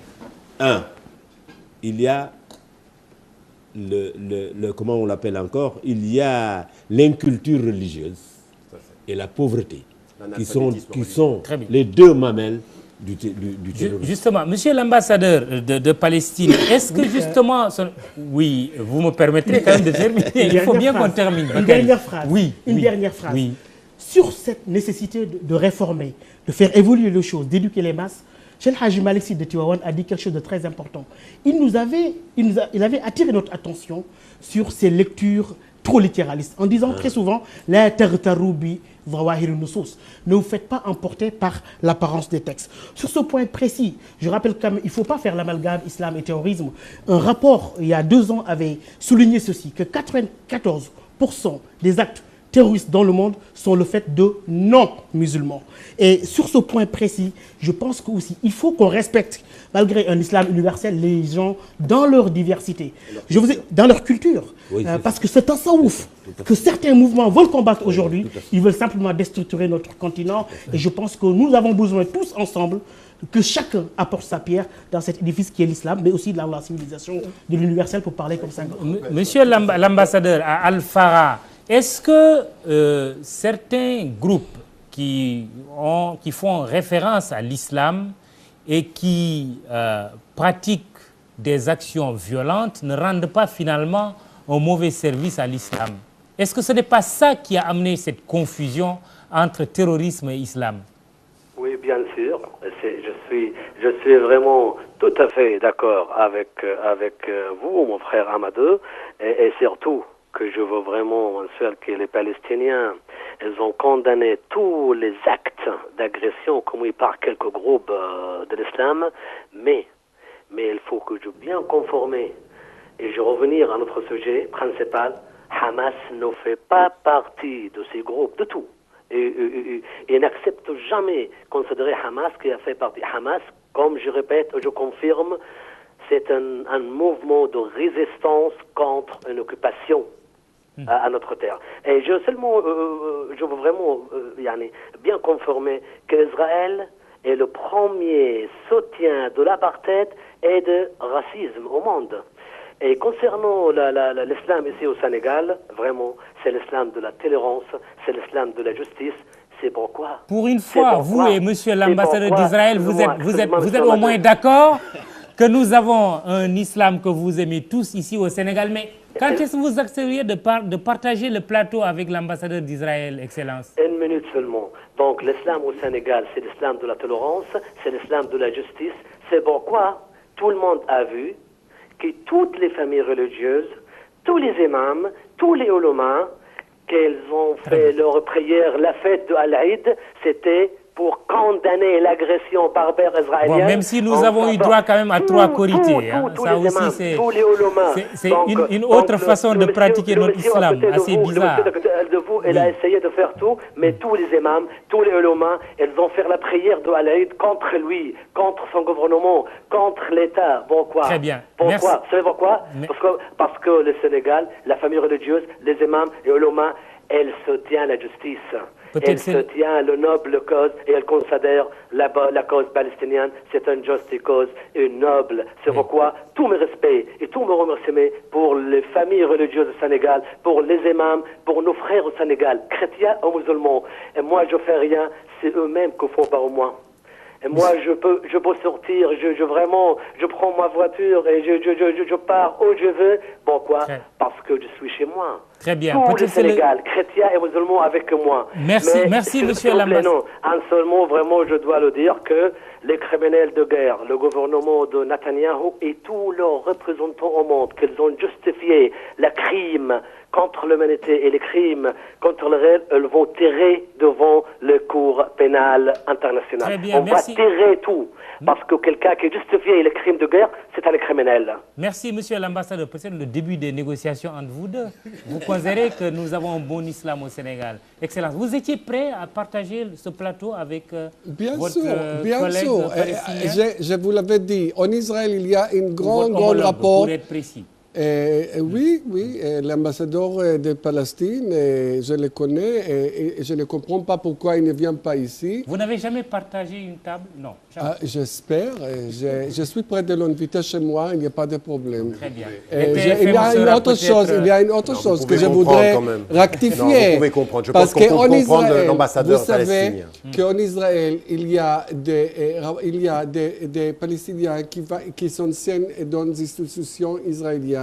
Il y a comment on l'appelle encore? Il y a l'inculture religieuse et la pauvreté. Qui sont les deux mamelles du terrorisme. Justement, monsieur l'ambassadeur de Palestine, est-ce que justement... Oui, vous me permettrez quand même de terminer. Il faut bien qu'on termine. Une dernière phrase. Une dernière phrase. Sur cette nécessité de réformer, de faire évoluer les choses, d'éduquer les masses, Cheikh Hadji Malick Sy de Tivaouane a dit quelque chose de très important. Il avait attiré notre attention sur ces lectures trop littéralistes, en disant très souvent « La tartaroubi » ne vous faites pas emporter par l'apparence des textes. Sur ce point précis, je rappelle qu'il ne faut pas faire l'amalgame islam et terrorisme. Un rapport, il y a 2 ans, avait souligné ceci, que 94% des actes terroristes dans le monde sont le fait de non-musulmans. Et sur ce point précis, je pense qu'aussi, il faut qu'on respecte, malgré un islam universel, les gens dans leur diversité, dans leur culture. Parce que c'est un tasawwuf que certains mouvements veulent combattre aujourd'hui. Ils veulent simplement déstructurer notre continent. Et je pense que nous avons besoin tous ensemble que chacun apporte sa pierre dans cet édifice qui est l'islam, mais aussi dans la civilisation de l'universel, pour parler comme ça. Monsieur l'ambassadeur à Al-Fara, est-ce que certains groupes qui font référence à l'islam et qui pratiquent des actions violentes ne rendent pas finalement un mauvais service à l'islam? Est-ce que ce n'est pas ça qui a amené cette confusion entre terrorisme et islam? Oui, bien sûr. Je suis vraiment tout à fait d'accord avec vous, mon frère Amadou, et surtout que je veux vraiment mentionner que les Palestiniens, ils ont condamné tous les actes d'agression commis par quelques groupes de l'islam, mais il faut que je bien conformer, et je revenir à notre sujet principal. Hamas ne fait pas partie de ces groupes du tout. Et n'accepte jamais considérer Hamas qui a fait partie. Hamas, comme je répète, je confirme, c'est un mouvement de résistance contre une occupation à notre terre. Et je veux vraiment bien confirmer qu'Israël est le premier soutien de l'apartheid et de racisme au monde. Et concernant l'islam ici au Sénégal, vraiment, c'est l'islam de la tolérance, c'est l'islam de la justice. C'est pourquoi... Pour une fois, vous et monsieur l'ambassadeur d'Israël, vous êtes au moins d'accord que nous avons un islam que vous aimez tous ici au Sénégal. Mais quand est-ce que vous accepteriez de partager le plateau avec l'ambassadeur d'Israël, Excellence? Une minute seulement. Donc l'islam au Sénégal, c'est l'islam de la tolérance, c'est l'islam de la justice. C'est pourquoi tout le monde a vu que toutes les familles religieuses, tous les imams, tous les oulémas, qu'elles ont fait leur prière, la fête de Al-Aïd, c'était pour condamner l'agression barbare israélienne. Bon, même si nous avons eu droit quand même à 3 corités, hein, ça aussi c'est une autre façon de pratiquer notre islam, assez bizarre. De vous, elle a essayé de faire tout, mais tous les imams, tous les ulémas, ils ont fait la prière de Al-Aïd contre lui, contre son gouvernement, contre l'État. Bon quoi? Très bien. Merci. Vous savez pourquoi? Parce que le Sénégal, la famille religieuse, les imams et ulémas, elle soutient la justice. Elle soutient le noble cause et elle considère la cause palestinienne, c'est une juste cause, une noble. C'est pourquoi tous mes respects et tous mes remerciements pour les familles religieuses au Sénégal, pour les imams, pour nos frères au Sénégal, chrétiens ou musulmans. Et moi, je fais rien, c'est eux-mêmes qui font par moi. Et moi, je peux sortir, je prends ma voiture et je pars où je veux. Bon, quoi? Parce que je suis chez moi. Très bien. Tout le Sénégal, chrétiens et musulmans avec moi. Merci, monsieur l'ambassadeur. Un seul mot, vraiment, je dois le dire, que les criminels de guerre, le gouvernement de Netanyahou et tous leurs représentants au monde, qu'ils ont justifié le crime contre l'humanité et les crimes contre le réel, elles vont tirer devant le cour pénal international. Très bien, va tirer tout. Parce que quelqu'un qui justifie les crimes de guerre, c'est un criminel. Merci, monsieur l'ambassadeur. Peut-être le début des négociations entre vous deux. Vous considérez que nous avons un bon islam au Sénégal. Excellence. Vous étiez prêt à partager ce plateau avec votre collègue palestinien? Je vous l'avais dit. En Israël, il y a un grand rapport. Pour être précis. Oui, l'ambassadeur de Palestine, je le connais et je ne comprends pas pourquoi il ne vient pas ici. Vous n'avez jamais partagé une table? Non. J'espère. Je suis prêt de l'inviter chez moi, il n'y a pas de problème. Très bien. Il y a une autre chose que je voudrais rectifier. Non, vous pouvez comprendre. Je pense qu'on peut comprendre l'ambassadeur palestinien. Qu'en Israël, il y a des Palestiniens qui sont sains dans les institutions israéliennes.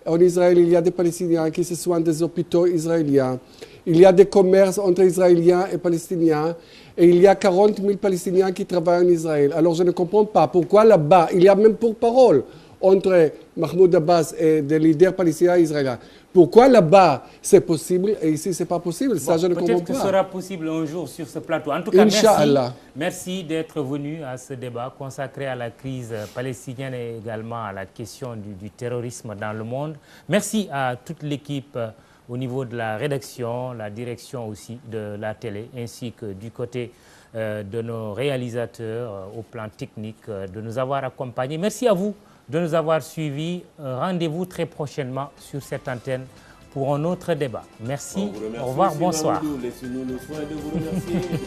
En Israël, il y a des Palestiniens qui se soignent des hôpitaux israéliens. Il y a des commerces entre Israéliens et Palestiniens. Et il y a 40 000 Palestiniens qui travaillent en Israël. Alors je ne comprends pas pourquoi là-bas, il y a même pour-parole entre Mahmoud Abbas et des leaders palestiniens et israéliens. Pourquoi là-bas c'est possible et ici c'est pas possible? Ça, je ne comprends pas. Peut-être que ce sera possible un jour sur ce plateau. En tout cas, merci d'être venu à ce débat consacré à la crise palestinienne et également à la question du terrorisme dans le monde. Merci à toute l'équipe au niveau de la rédaction, la direction aussi de la télé, ainsi que du côté de nos réalisateurs au plan technique, de nous avoir accompagnés. Merci à vous de nous avoir suivis. Rendez-vous très prochainement sur cette antenne pour un autre débat. Merci, au revoir, bonsoir. Laissez-nous le soin de vous remercier.